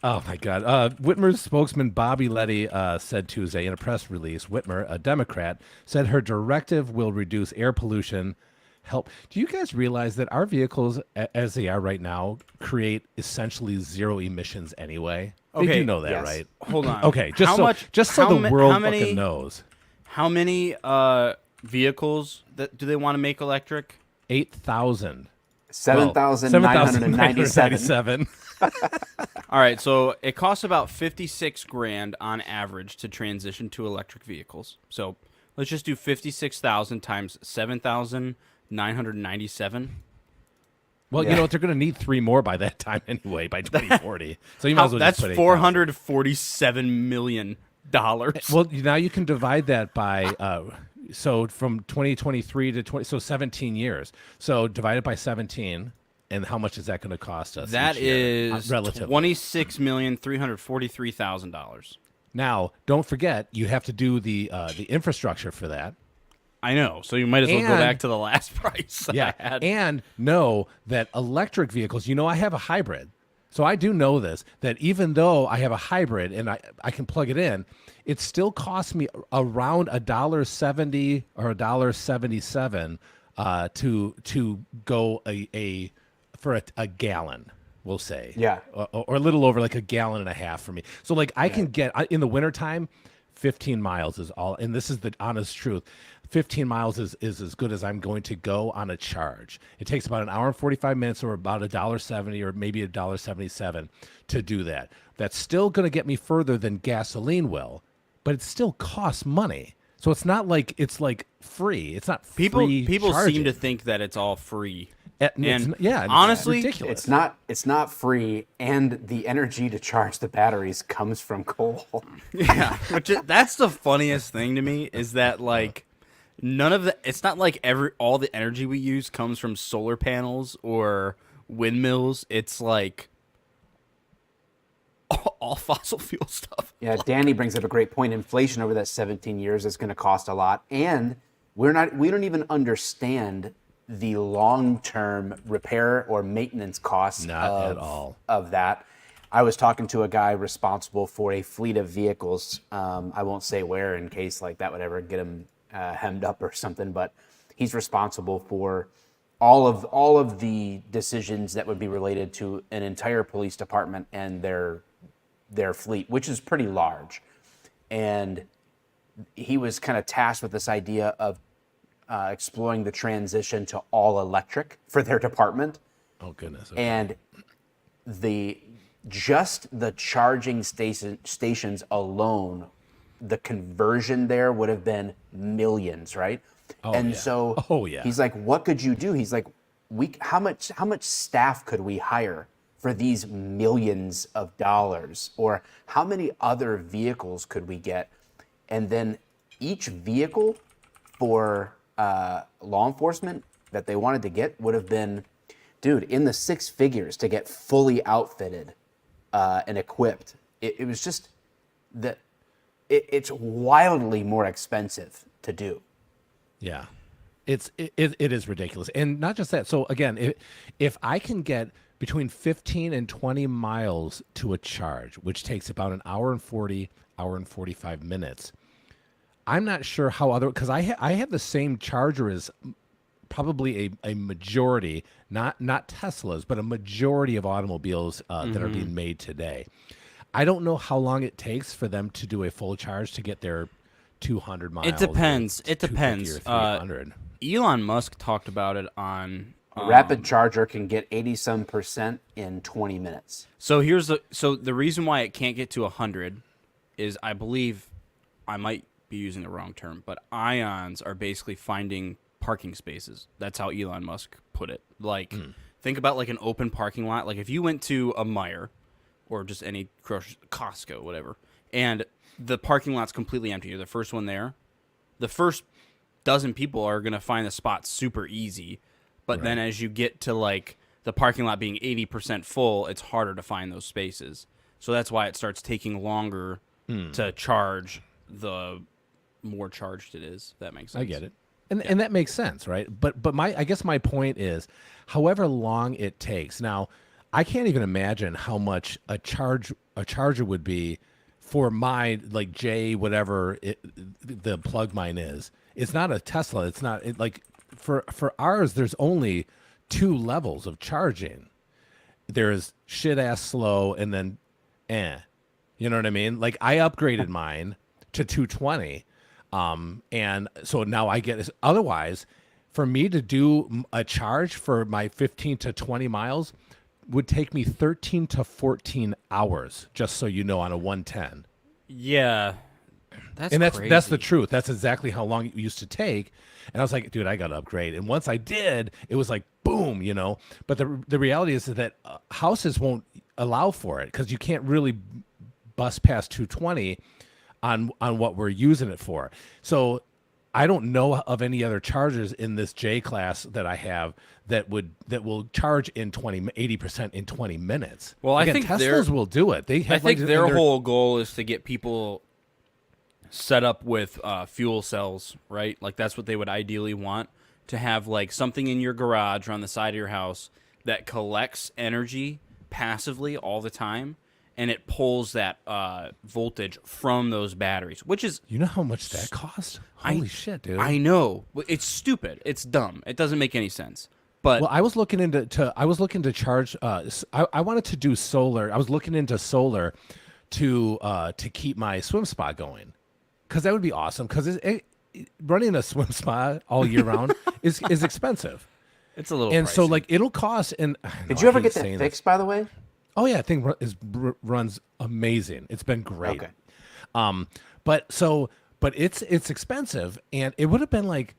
Oh my God! Whitmer's spokesman Bobby Letty said Tuesday in a press release, Whitmer, a Democrat, said her directive will reduce air pollution. Help. Do you guys realize that our vehicles, as they are right now, create essentially zero emissions anyway? They Okay, do know that, yes. right? Hold on. Okay, just How so much- just so how the ma- world how many- fucking knows. How many vehicles do they want to make electric? 8,000. 7,997. All right, so it costs about 56 grand on average to transition to electric vehicles. So let's just do 56,000 times 7,997. Well, you Yeah. know what? They're going to need 3 more by that time anyway, by 2040. So you might as well That's just put 8,000. $447 million. Well, now you can divide that by so from 2023 to 20, so 17 years. So divide it by 17, and how much is that going to cost us? That each year, is relatively. $26,343,000. Now, don't forget you have to do the infrastructure for that. I know, so you might as well go And- back to the last price. Yeah, I had. and know that electric vehicles. You know, I have a hybrid, so I do know this. That even though I have a hybrid and I can plug it in, it still costs me around $1.70 or $1.77 to go for a gallon. We'll say, Yeah. or a little over like a gallon and a half for me. So like I can get in the wintertime, 15 miles is all, and this is the honest truth. 15 miles is as good as I'm going to go on a charge. It takes about an hour and 45 minutes or about $1.70 or maybe $1.77 to do that. That's still going to get me further than gasoline will, but it still costs money. So it's not like it's like free. It's not People free charging. seem to think that it's all free. And it's honestly, ridiculous. It's not free, and the energy to charge the batteries comes from coal. Yeah, that's the funniest thing to me is that like none of the it's not like all the energy we use comes from solar panels or windmills. It's like all fossil fuel stuff. Yeah, Danny brings up a great point. Inflation over that 17 years is going to cost a lot, and we don't even understand the long-term repair or maintenance costs Not at all. of that. I was talking to a guy responsible for a fleet of vehicles. I won't say where in case like that would ever get him hemmed up or something, but he's responsible for all of the decisions that would be related to an entire police department and their fleet, which is pretty large. And he was kind of tasked with this idea of exploring the transition to all electric for their department. Oh goodness. Okay. And the charging stations alone, the conversion there would have been millions, right? So he's like, what could you do? He's like, how much staff could we hire for these millions of dollars? Or how many other vehicles could we get? And then each vehicle for law enforcement that they wanted to get would have been, dude, in the 6 figures to get fully outfitted and equipped. It was just that it's wildly more expensive to do. Yeah, it is ridiculous, and not just that. So again, if I can get between 15 and 20 miles to a charge, which takes about an hour and 45 minutes, I'm not sure how because I have the same charger as probably a majority, not Teslas, but a majority of automobiles that are being made today. I don't know how long it takes for them to do a full charge to get their 200 miles. It depends. Or 250 or 300. Elon Musk talked about it on A rapid charger can get 80% in 20 minutes. So the reason why it can't get to 100 is I believe I might be using the wrong term, but ions are basically finding parking spaces. That's how Elon Musk put it. Like think about like an open parking lot. Like if you went to a Meijer or just any Costco, whatever, and the parking lot's completely empty, you're the first one there, the first dozen people are going to find the spot super easy. But then as you get to like the parking lot being 80% full, it's harder to find those spaces. So that's why it starts taking longer to charge the more charged it is. That makes sense. I get it. And that makes sense, right? But I guess my point is, however long it takes. Now, I can't even imagine how much a charger would be for my like J whatever the plug mine is. It's not a Tesla. It's not like for ours. There's only 2 levels of charging. There's shit ass slow and then you know what I mean? Like I upgraded mine to 220, and so now I get. Otherwise, for me to do a charge for my 15 to 20 miles would take me 13 to 14 hours. Just so you know, on a 110. Yeah, that's crazy. That's the truth. That's exactly how long it used to take. And I was like, dude, I got to upgrade. And once I did, it was like, boom, you know. But the reality is that houses won't allow for it because you can't really bust past 220 on what we're using it for. So I don't know of any other chargers in this J class that I have that will charge in 80% in 20 minutes. Well, I Again, think Teslas will do it. They have I think their whole goal is to get people set up with fuel cells, right? Like that's what they would ideally want, to have like something in your garage or on the side of your house that collects energy passively all the time, and it pulls that voltage from those batteries, which is... You know how much that costs? Holy shit, dude. I know. It's stupid. It's dumb. It doesn't make any sense. But well, I was looking to charge. I wanted to do solar. I was looking into solar to keep my swim spa going, because that would be awesome. Because running a swim spa all year round is expensive. It's a little and pricey. So like it'll cost. And Did you ever get that fixed, by the way? Oh yeah, I think runs amazing. It's been great. Okay. But it's expensive, and it would have been like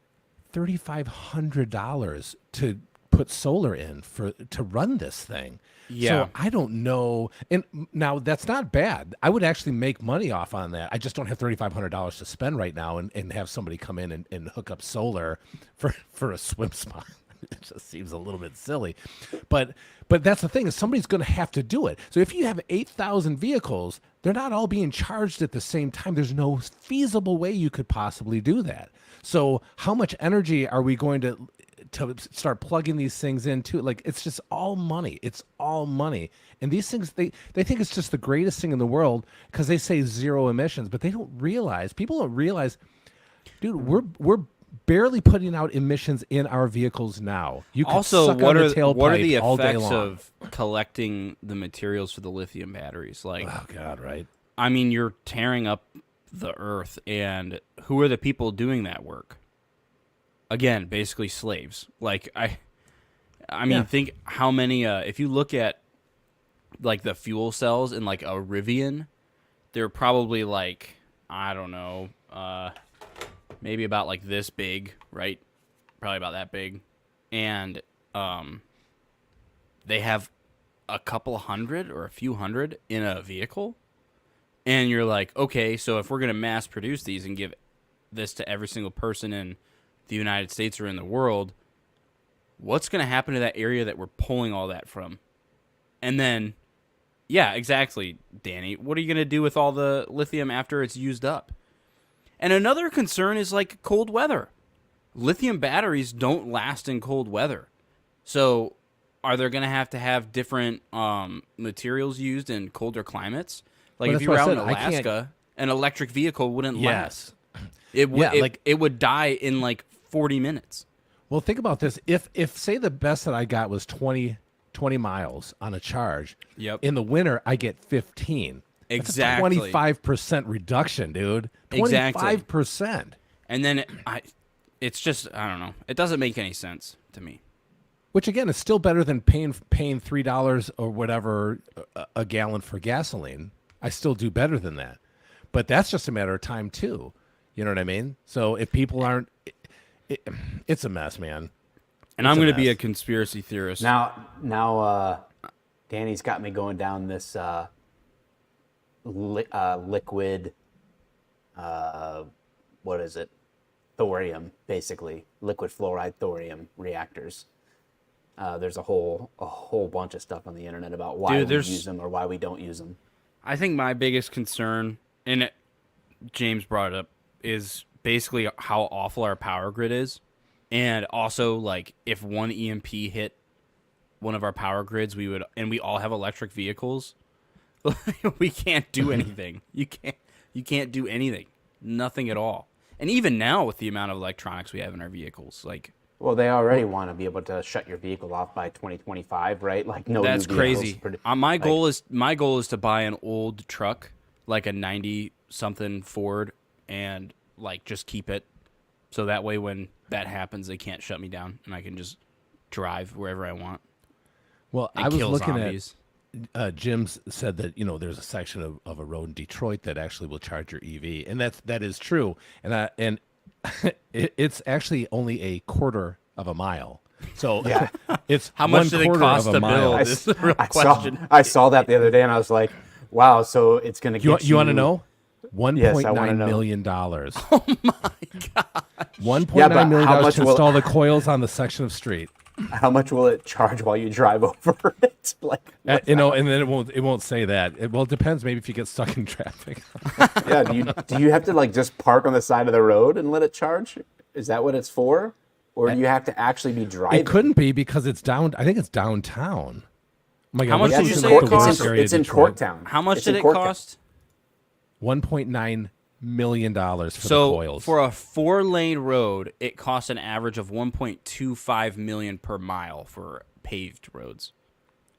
$3,500 to put solar in to run this thing. Yeah. So I don't know. And now that's not bad. I would actually make money off on that. I just don't have $3,500 to spend right now and have somebody come in and hook up solar for a swim spa. It just seems a little bit silly. But that's the thing, is somebody's going to have to do it. So if you have 8,000 vehicles, they're not all being charged at the same time. There's no feasible way you could possibly do that. So how much energy are we going to start plugging these things into? Like, it's just all money. It's all money. And these things, they think it's just the greatest thing in the world because they say zero emissions, but people don't realize, dude, we're barely putting out emissions in our vehicles now. You can also, suck what on are the tailpipe what are the all day effects long. of collecting the materials for the lithium batteries? Like, Oh God, right? I mean, you're tearing up the earth, and who are the people doing that work? Again, basically slaves. Like I mean, Yeah. think how many. If you look at like the fuel cells in like a Rivian, they're probably like, I don't know, maybe about like this big, right? Probably about that big, and they have a couple hundred or a few hundred in a vehicle. And you're like, okay, so if we're going to mass produce these and give this to every single person in the United States or in the world, what's going to happen to that area that we're pulling all that from? And then, yeah, exactly, Danny. What are you going to do with all the lithium after it's used up? And another concern is like cold weather. Lithium batteries don't last in cold weather. So are there going to have different materials used in colder climates? Like Well, if that's you were what I out said. in I can't- Alaska, an electric vehicle wouldn't last. Yes. It would Yeah, like- it would die in like 40 minutes. Well, think about this. If say the best that I got was 20 miles on a charge. Yep. In the winter, I get 15. Exactly. That's a 25% reduction, dude. Exactly. 25%. And then it's just, I don't know. It doesn't make any sense to me. Which again is still better than paying $3 or whatever a gallon for gasoline. I still do better than that. But that's just a matter of time too. You know what I mean? So if people aren't, it's a mess, man. And It's I'm a going to be mess. a conspiracy theorist. Now, Danny's got me going down this liquid, what is it? Thorium, basically, liquid fluoride thorium reactors. There's a whole bunch of stuff on the internet about why we use them or why we don't use them. I think my biggest concern, and James brought it up, is basically how awful our power grid is. And also, like, if one EMP hit one of our power grids, we all have electric vehicles, we can't do anything. You can't do anything. Nothing at all. And even now with the amount of electronics we have in our vehicles, like, Well, they already want to be able to shut your vehicle off by 2025, right? Like no. that's new vehicles crazy. My goal is to buy an old truck, like a 90 something Ford, and like just keep it, so that way when that happens, they can't shut me down, and I can just drive wherever I want. Well, And I was kill looking zombies. at Jim's said that there's a section of a road in Detroit that actually will charge your EV, and that is true. And it's actually only a quarter of a mile. So Yeah. it's How much did it 1/4 cost of a to mile. build? This is the real question. I saw that the other day, and I was like, "Wow!" So it's going to get You want to know? Yes, I wanna $1.9 know. million. Oh my god! $1.9 Yeah, but million how dollars much to will- install the coils on the section of street. How much will it charge while you drive over it? Like, And then it won't say that. It depends. Maybe if you get stuck in traffic. yeah. Do you have to like just park on the side of the road and let it charge? Is that what it's for, or do you have to actually be driving? It couldn't be because it's down. I think it's downtown. Oh my God, How much what's did the you worst say it cost? area of It's in Detroit? Corktown. How much It's in did it Corktown. cost? $1.9 million for the So coils. for a 4-lane road, it costs an average of 1.25 million per mile for paved roads.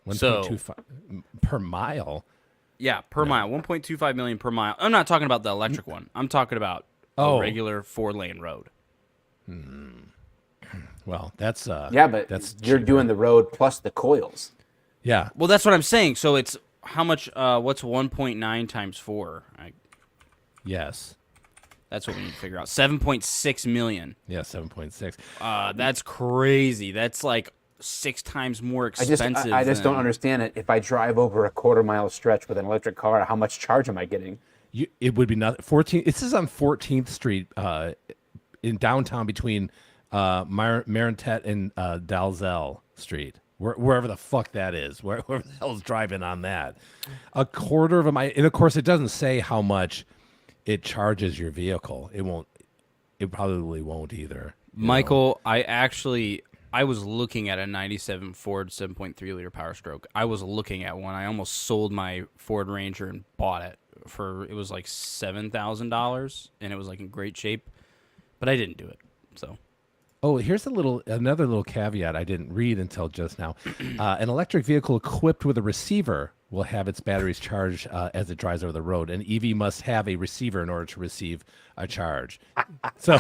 1.25 per mile. Yeah, per mile, 1.25 million per mile. I'm not talking about the electric one. I'm talking about Oh. a regular 4-lane road. Well, that's Yeah, but that's you're cheaper. doing the road plus the coils. Yeah. Well, that's what I'm saying. So it's how much? What's 1.9 times 4? Yes. That's what we need to figure out. 7.6 million. Yeah. 7.6. That's crazy. That's like 6 times more I expensive. just don't than- understand it. If I drive over a quarter-mile stretch with an electric car, how much charge am I getting? It would be not 14. This is on 14th Street in downtown between Marintet and Dalzell Street. Wherever the fuck that is, wherever the hell's driving on that, a quarter of a mile. And of course, it doesn't say how much it charges your vehicle. It won't. It probably won't either. you know. Michael, I was looking at a 97 Ford 7.3 liter Power Stroke. I was looking at one. I almost sold my Ford Ranger and bought it it was like $7,000, and it was like in great shape, but I didn't do it. So Oh, here's another little caveat I didn't read until just now. An electric vehicle equipped with a receiver will have its batteries charged as it drives over the road. An EV must have a receiver in order to receive a charge. So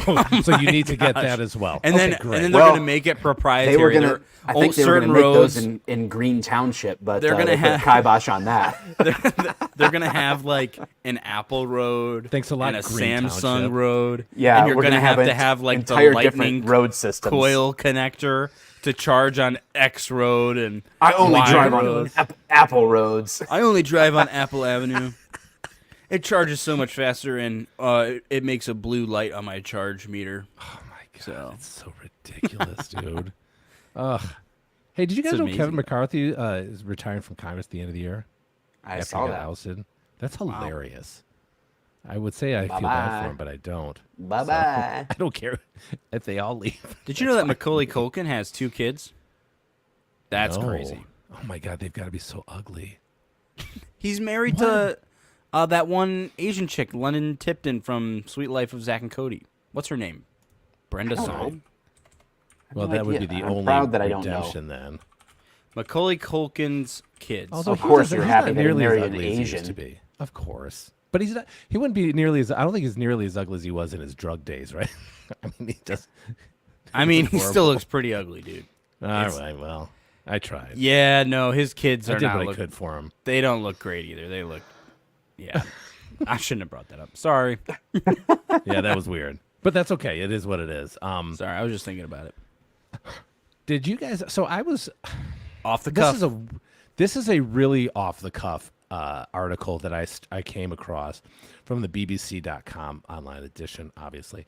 you need to get that as well. and Okay, then great. they're Well, going to make it proprietary. They were gonna. There- I think they were certain gonna make roads those in Green Township, but They're gonna they put a have- kibosh on that. they're going to have like an Apple road. Thanks a lot, and a Green Samsung Township. road. Yeah, and you're we're gonna gonna have have to an have like the entire lightning different road systems. coil connector to charge on X road and I only Y drive on road. Apple roads. I only drive on Apple Avenue. It charges so much faster, and it makes a blue light on my charge meter. Oh my God, So- it's so ridiculous, dude. Ugh. Hey, did you guys It's know amazing. Kevin McCarthy is retiring from Congress at the end of the year? I after saw he got that. ousted? That's hilarious. I would say I feel bad Bye-bye. for him, but I don't. Bye bye. I don't care if they all leave. Did you know that Macaulay Culkin has 2 kids? That's No. crazy. Oh my God, they've got to be so ugly. He's married to that one Asian chick, London Tipton from Sweet Life of Zack and Cody. What's her name? Brenda don't Song. know. Well, no that would be idea. the I'm only proud that I don't know. redemption then. Macaulay Culkin's kids. Although Of he course doesn't- you're he's happy not that he nearly as married an ugly as he used Asian. to be. Of course. But he's not. He wouldn't be nearly as. I don't think he's nearly as ugly as he was in his drug days, right? I mean, he just. I mean, he horrible. still looks pretty ugly, dude. All right. Well, I tried. Yeah, no, his kids I are did not what I look. could for him. They don't look great either. They look. Yeah, I shouldn't have brought that up. Sorry. Yeah, that was weird. But that's okay. It is what it is. Sorry, I was just thinking about it. Did you guys? So I was. Off the This cuff. is a. This is a really off the cuff article that I came across from the BBC.com online edition, obviously.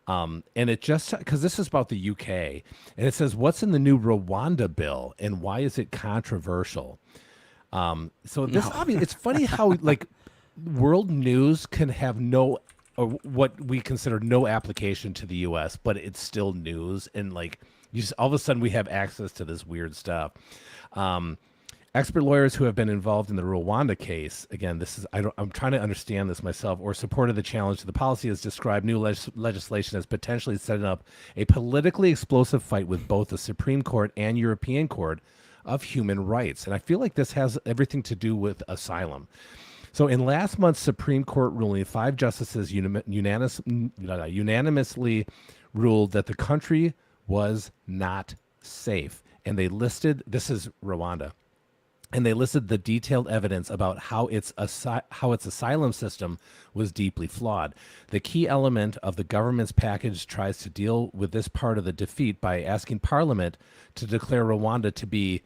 And it just because this is about the UK, and it says what's in the new Rwanda bill and why is it controversial? So this obviously it's funny how like world news can have no or what we consider no application to the U.S., but it's still news and like All of a sudden we have access to this weird stuff. Expert lawyers who have been involved in the Rwanda case, again, I'm trying to understand this myself, or supported the challenge to the policy, has described new legislation as potentially setting up a politically explosive fight with both the Supreme Court and European Court of Human Rights. And I feel like this has everything to do with asylum. So in last month's Supreme Court ruling, 5 justices unanimously ruled that the country was not safe. And they listed, this is Rwanda, and they listed the detailed evidence about how its asylum system was deeply flawed. The key element of the government's package tries to deal with this part of the defeat by asking Parliament to declare Rwanda to be,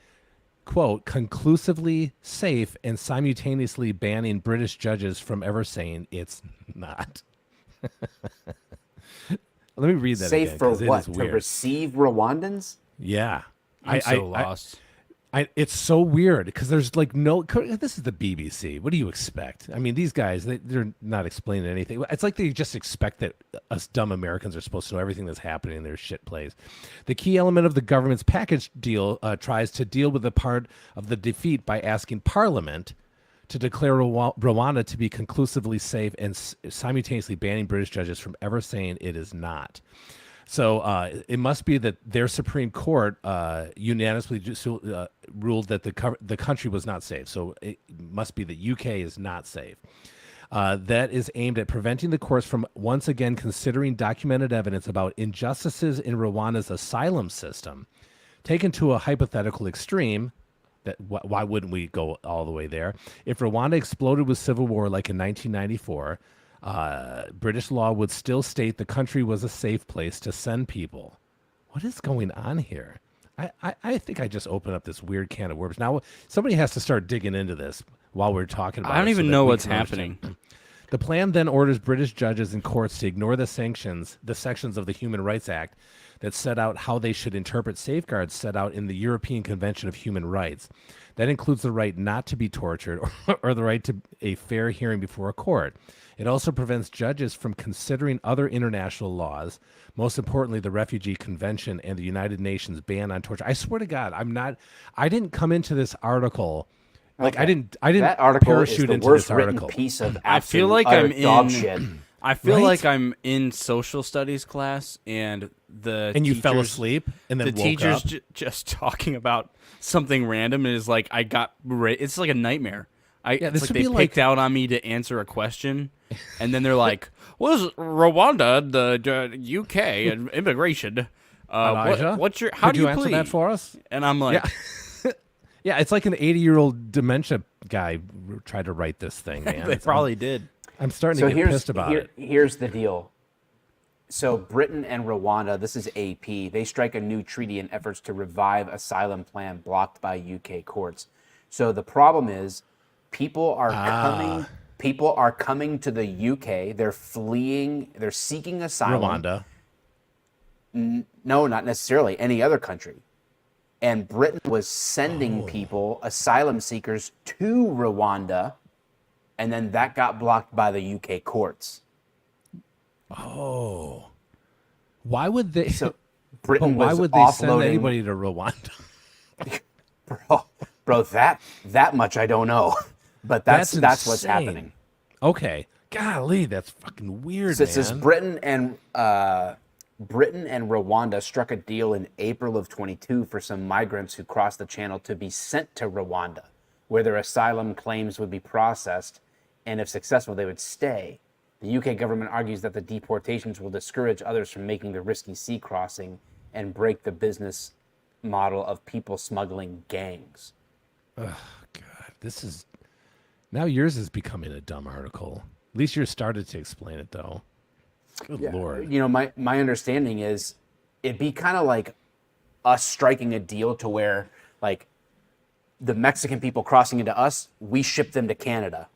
quote, conclusively safe, and simultaneously banning British judges from ever saying it's not. Let me read that Safe again, for 'cause it what? is To weird. receive Rwandans? Yeah. I'm so lost. It's so weird because there's like no. This is the BBC. What do you expect? I mean, these guys, they're not explaining anything. It's like they just expect that us dumb Americans are supposed to know everything that's happening in their shit plays. The key element of the government's package deal tries to deal with the part of the defeat by asking Parliament to declare Rwanda to be conclusively safe and simultaneously banning British judges from ever saying it is not. So it must be that their Supreme Court unanimously ruled that the country was not safe. So it must be that UK is not safe. That is aimed at preventing the courts from once again considering documented evidence about injustices in Rwanda's asylum system, taken to a hypothetical extreme. That why wouldn't we go all the way there? If Rwanda exploded with civil war like in 1994. British law would still state the country was a safe place to send people. What is going on here? I think I just opened up this weird can of worms. Now, somebody has to start digging into this while we're talking about it. I don't even so that know we what's can understand. happening. The plan then orders British judges and courts to ignore the sections of the Human Rights Act that set out how they should interpret safeguards set out in the European Convention of Human Rights. That includes the right not to be tortured or the right to a fair hearing before a court. It also prevents judges from considering other international laws, most importantly, the Refugee Convention and the United Nations ban on torture. I swear to God, I didn't come into this article. Like, I didn't That article is parachute the into worst this written article. piece of I feel like absolute I'm utter dog in. shit. I feel Right? like I'm in social studies class, and You fell asleep and then the woke teacher's up. just talking about something random, and is like, it's like a nightmare. this It's like would they be picked like- out on me to answer a question, and then they're like, "Was Rwanda the UK and immigration? Elijah, What's your how could do you answer plead?" that for us? And I'm like, Yeah. Yeah, it's like an 80-year-old dementia guy tried to write this thing, man. they probably did. I'm starting So to get pissed about it. here's the deal. So Britain and Rwanda, this is AP, they strike a new treaty in efforts to revive asylum plan blocked by UK courts. So the problem is people are coming to the UK, they're fleeing, they're seeking asylum. Rwanda. No, not necessarily any other country. And Britain was sending people, asylum seekers, to Rwanda, and then that got blocked by the UK courts. Oh. Why would they? So Britain why was would they offloading, send anybody to Rwanda? bro, that much I don't know, but that's what's insane. happening. Okay. Golly, that's fucking weird, So man. it says Britain and Rwanda struck a deal in April of 22 for some migrants who crossed the channel to be sent to Rwanda, where their asylum claims would be processed, and if successful, they would stay. The UK government argues that the deportations will discourage others from making the risky sea crossing and break the business model of people smuggling gangs. God, this is now yours is becoming a dumb article. At least yours started to explain it, though. Good Lord. You know, my understanding is it'd be kind of like us striking a deal to where, like, the Mexican people crossing into us, we ship them to Canada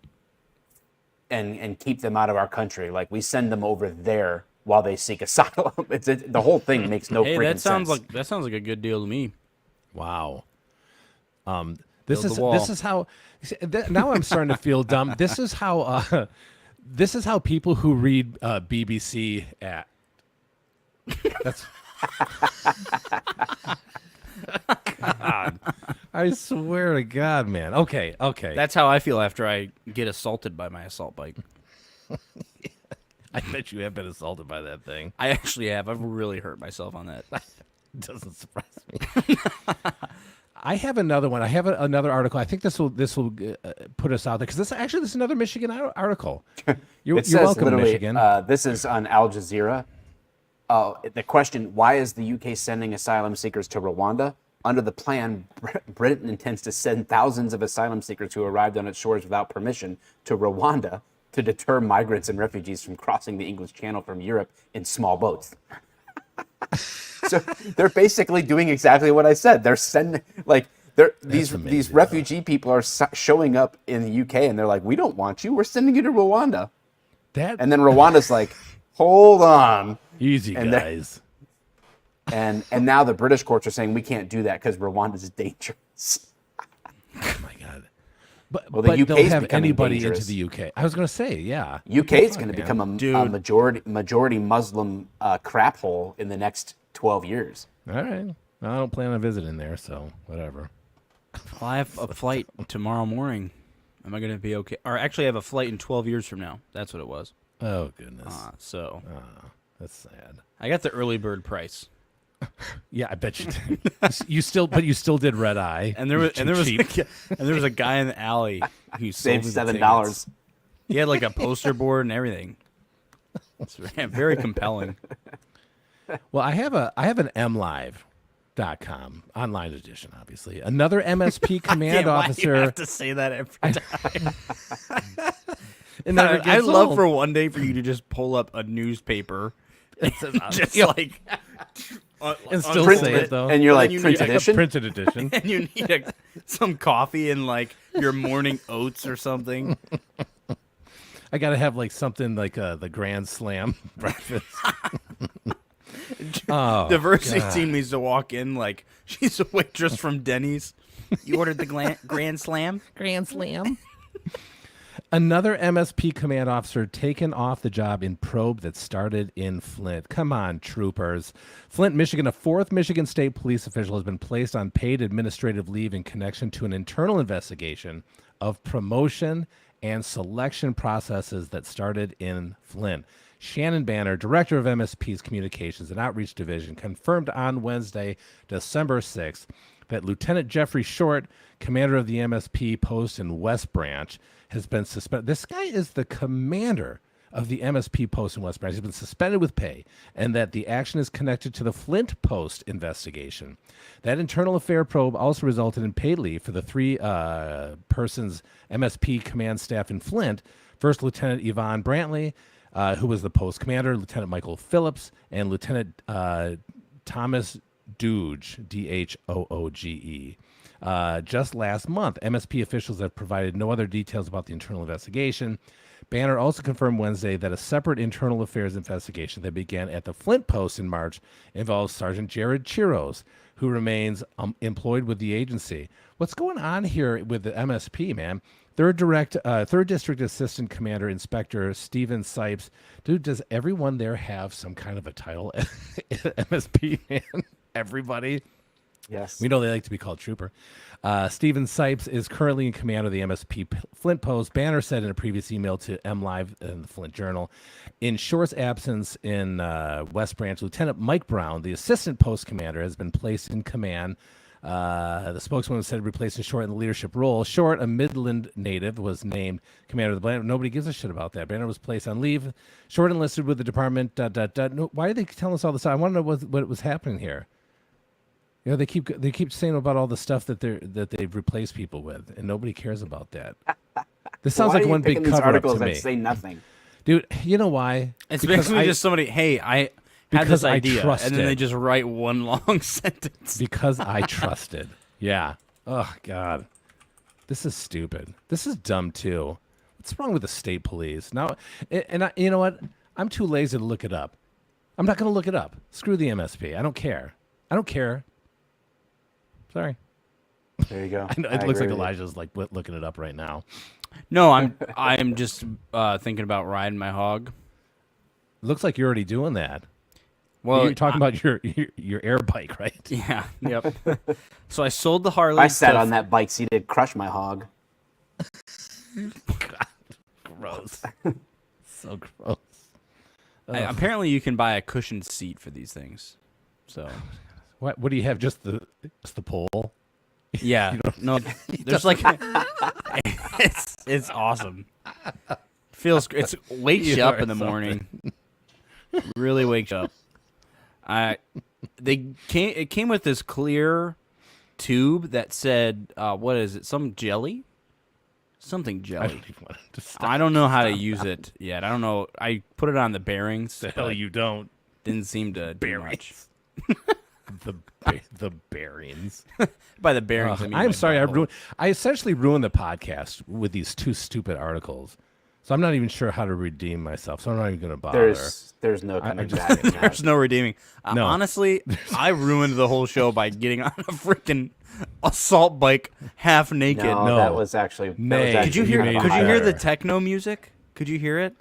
and keep them out of our country. Like, we send them over there while they seek asylum. The whole thing makes no Hey, freaking sense. that sounds like a good deal to me. Wow. This Build is the wall. this is how. Now I'm starting to feel dumb. This is how. This is how people who read BBC act. God. I swear to God, man. Okay. That's how I feel after I get assaulted by my assault bike. I bet you have been assaulted by that thing. I actually have. I've really hurt myself on that. Doesn't surprise me. I have another one. I have another article. I think this will put us out there because this is another Michigan article. You're It says welcome, literally, Michigan. this is on Al Jazeera. The question, why is the UK sending asylum seekers to Rwanda? Under the plan, Britain intends to send thousands of asylum seekers who arrived on its shores without permission to Rwanda to deter migrants and refugees from crossing the English Channel from Europe in small boats. So they're basically doing exactly what I said. They're sending, these amazing, refugee people are showing up in the UK and they're like, we don't want you. We're sending you to Rwanda. And then Rwanda's like, hold on. Easy, and guys. And now the British courts are saying we can't do that because Rwanda's dangerous. Oh my God. But Well, the but UK's they'll have becoming anybody dangerous. into the UK. I was going to say, yeah. UK is going to become a Dude. majority Muslim crap hole in the next 12 years. All right. I don't plan on visiting there, so whatever. Well, I have a flight tomorrow morning. Am I going to be okay? Or actually, I have a flight in 12 years from now. That's what it was. Oh goodness. So That's sad. I got the early bird price. Yeah, I bet you did. you still did red eye. And there was a guy in the alley who Saved sold me the $7. tickets. He had like a poster board and everything. It's very compelling. Well, I have an mlive.com online edition, obviously. Another MSP command officer. You have to say that every time. It never I'd gets love old. for one day for you to just pull up a newspaper, just Yeah. like and still Print say it though. And you're like, you print need, edition? Printed edition. and you need some coffee and like your morning oats or something. I gotta have like something like the Grand Slam breakfast. Oh, The first God. 16 needs to walk in like she's a waitress from Denny's. You ordered the Grand Slam? Grand Slam. Another MSP command officer taken off the job in probe that started in Flint. Come on, troopers. Flint, Michigan, a fourth Michigan State police official has been placed on paid administrative leave in connection to an internal investigation of promotion and selection processes that started in Flint. Shannon Banner, director of MSP's Communications and Outreach Division, confirmed on Wednesday, December 6th, that Lieutenant Jeffrey Short, commander of the MSP post in West Branch, has been suspended. This guy is the commander of the MSP post in West Branch. He's been suspended with pay, and that the action is connected to the Flint Post investigation. That internal affair probe also resulted in paid leave for the three persons MSP command staff in Flint. First Lieutenant Yvonne Brantley, who was the post commander, Lieutenant Michael Phillips, and Lieutenant Thomas Dooge, Dhooge. Just last month, MSP officials have provided no other details about the internal investigation. Banner also confirmed Wednesday that a separate internal affairs investigation that began at the Flint Post in March involves Sergeant Jared Chiros, who remains employed with the agency. What's going on here with the MSP, man? Third District Assistant Commander Inspector Stephen Sipes. Dude, does everyone there have some kind of a title? MSP, man? Everybody? Yes. We know they like to be called trooper. Stephen Sipes is currently in command of the MSP Flint Post. Banner said in a previous email to MLive and the Flint Journal. In Short's absence in West Branch, Lieutenant Mike Brown, the assistant post commander, has been placed in command. The spokeswoman said replacing Short in the leadership role. Short, a Midland native, was named commander of the Banner. Nobody gives a shit about that. Banner was placed on leave. Short enlisted with the department. No, why are they telling us all this? I want to know what was happening here. You know, they keep saying about all the stuff that they've replaced people with, and nobody cares about that. This sounds like one big cover up to me. That say nothing. Dude, you know why? It's Because basically just somebody, hey, I had because this I idea, and then they trusted. just write one long sentence. Because I trusted. Yeah. Oh, God. This is stupid. This is dumb, too. What's wrong with the state police? Now, you know what? I'm too lazy to look it up. I'm not going to look it up. Screw the MSP. I don't care. Sorry. There you go. I know, I it looks like agree with you. Elijah's like looking it up right now. No, I'm just thinking about riding my hog. Looks like you're already doing that. Well, you're talking about your air bike, right? Yeah. Yep. So I sold the Harley. If I sat on that bike seat, it'd crush my hog. God, gross. So gross. Apparently, you can buy a cushioned seat for these things. So, What do you have? Just the pole? yeah, no, there's like, it's awesome. It wakes you up in the morning. Really wakes you up. It came with this clear tube that said, what is it? Some jelly? Something jelly. I don't know how to use it yet. I don't know. I put it on the bearings. The hell you don't. Didn't seem to do much. the bearings. By the bearings, I mean. I'm sorry. I essentially ruined the podcast with these two stupid articles. So I'm not even sure how to redeem myself. So I'm not even going to bother. There's no coming back. There's no redeeming. No. Honestly, I ruined the whole show by getting on a freaking assault bike half naked. No, that was actually. Could you hear? made it Could you hear the better. techno music? Could you hear it?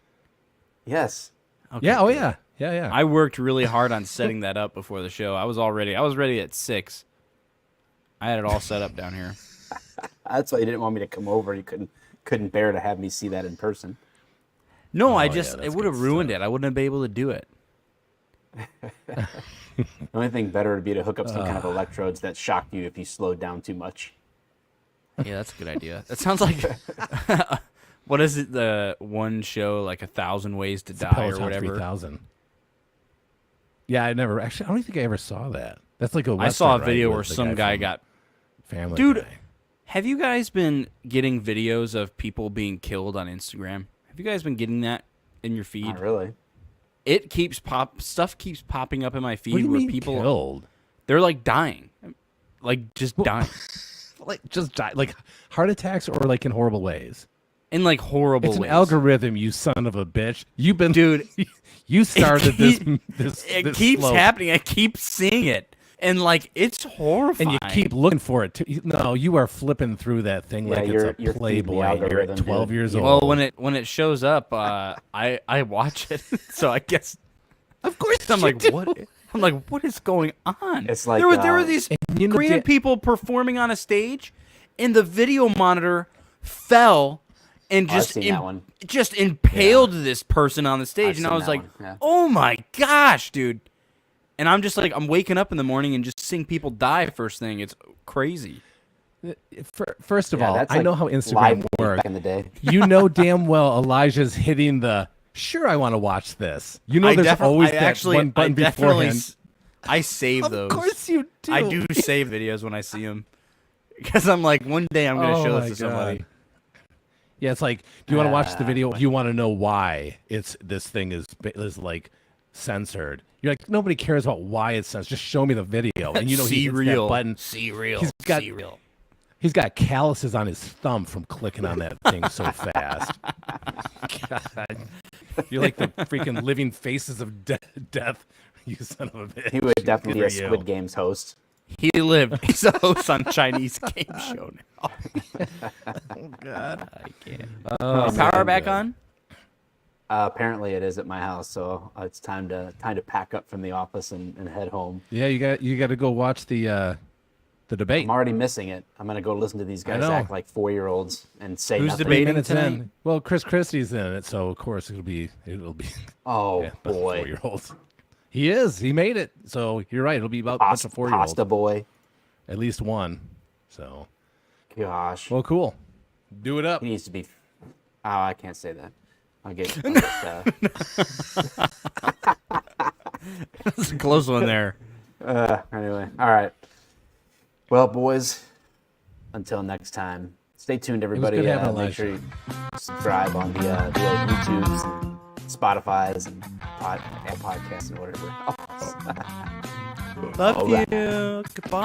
Yes. Okay. Yeah. Oh yeah. Yeah. I worked really hard on setting that up before the show. I was ready at 6. I had it all set up down here. That's why you didn't want me to come over. You couldn't bear to have me see that in person. No, yeah, it that's would have good ruined stuff. it. I wouldn't have been able to do it. The only thing better would be to hook up some kind of electrodes that shock you if you slowed down too much. Yeah, that's a good idea. That sounds like what is it? The one show like 1,000 Ways to Die or Peloton whatever. 3000. Yeah, I don't think I ever saw that. That's like a I saw a Western, video right, where with the some guy from got. Family Dude, Guy. have you guys been getting videos of people being killed on Instagram? Have you guys been getting that in your feed? Not really. It keeps stuff keeps popping up in my feed What do you where mean people killed? they're like dying, like just dying Like just die, like heart attacks or like in horrible ways. in like horrible It's an ways. algorithm, you son of a bitch. You've been, Dude, You started it this. It keeps slope, happening. I keep seeing it, and like it's horrifying. and you keep looking for it. No, you are flipping through that thing like you're it's a feeding the Playboy. You're algorithm, 12 dude. years well, old. when it shows up, I watch it. So I guess of course I'm you like, do. what? I'm like, what is going on? It's like, there were these you know, Korean people performing on a stage, and the video monitor fell and I've seen that one. just impaled this person on the stage, I've and I seen was that like, one, yeah. oh my gosh, dude. And I'm just like, I'm waking up in the morning and just seeing people die first thing. It's crazy. First of Yeah, all, that's I like know how Instagram live works. back in the day. You know damn well Elijah's hitting the. Sure, I want to watch this. You know, there's always that one button beforehand. I save Of those. course you do. I do save videos when I see them because I'm like, one day I'm gonna show this to somebody. Yeah, it's like, do you want to watch the video? You want to know why this thing is like censored? You're like, nobody cares about why it's censored. Just show me the video, and you know he hits that button. See real. He's got see real. He's got calluses on his thumb from clicking on that thing so fast. God. You're like the freaking living faces of death. You son of a bitch. He would definitely be a Good for you. Squid Games host. He lived. He's a host on Chinese game show now. Oh God. I can't. Oh, Power man, back good. on? Apparently, it is at my house, so it's time to pack up from the office and head home. Yeah, you got to go watch the debate. I'm already missing it. I'm gonna go listen to these guys know. act like 4-year-olds and say Who's nothing. debating? 3 minutes tonight? in. Well, Chris Christie's in it, so of course it'll be Oh yeah, a bunch of boy, 4-year-olds. He is. He made it. So you're right. It'll be about a bunch of 4-year-olds. Pasta boy. At least one. So Gosh, well, cool. Do it up. he needs to be. Oh, I can't say that. I'll get. That's a close one there. Anyway, all right. Well, boys, until next time, stay tuned, everybody. good having Make Elijah. sure you subscribe on the old YouTubes and Spotify's and podcasts and whatever else. Love All you. right. Goodbye.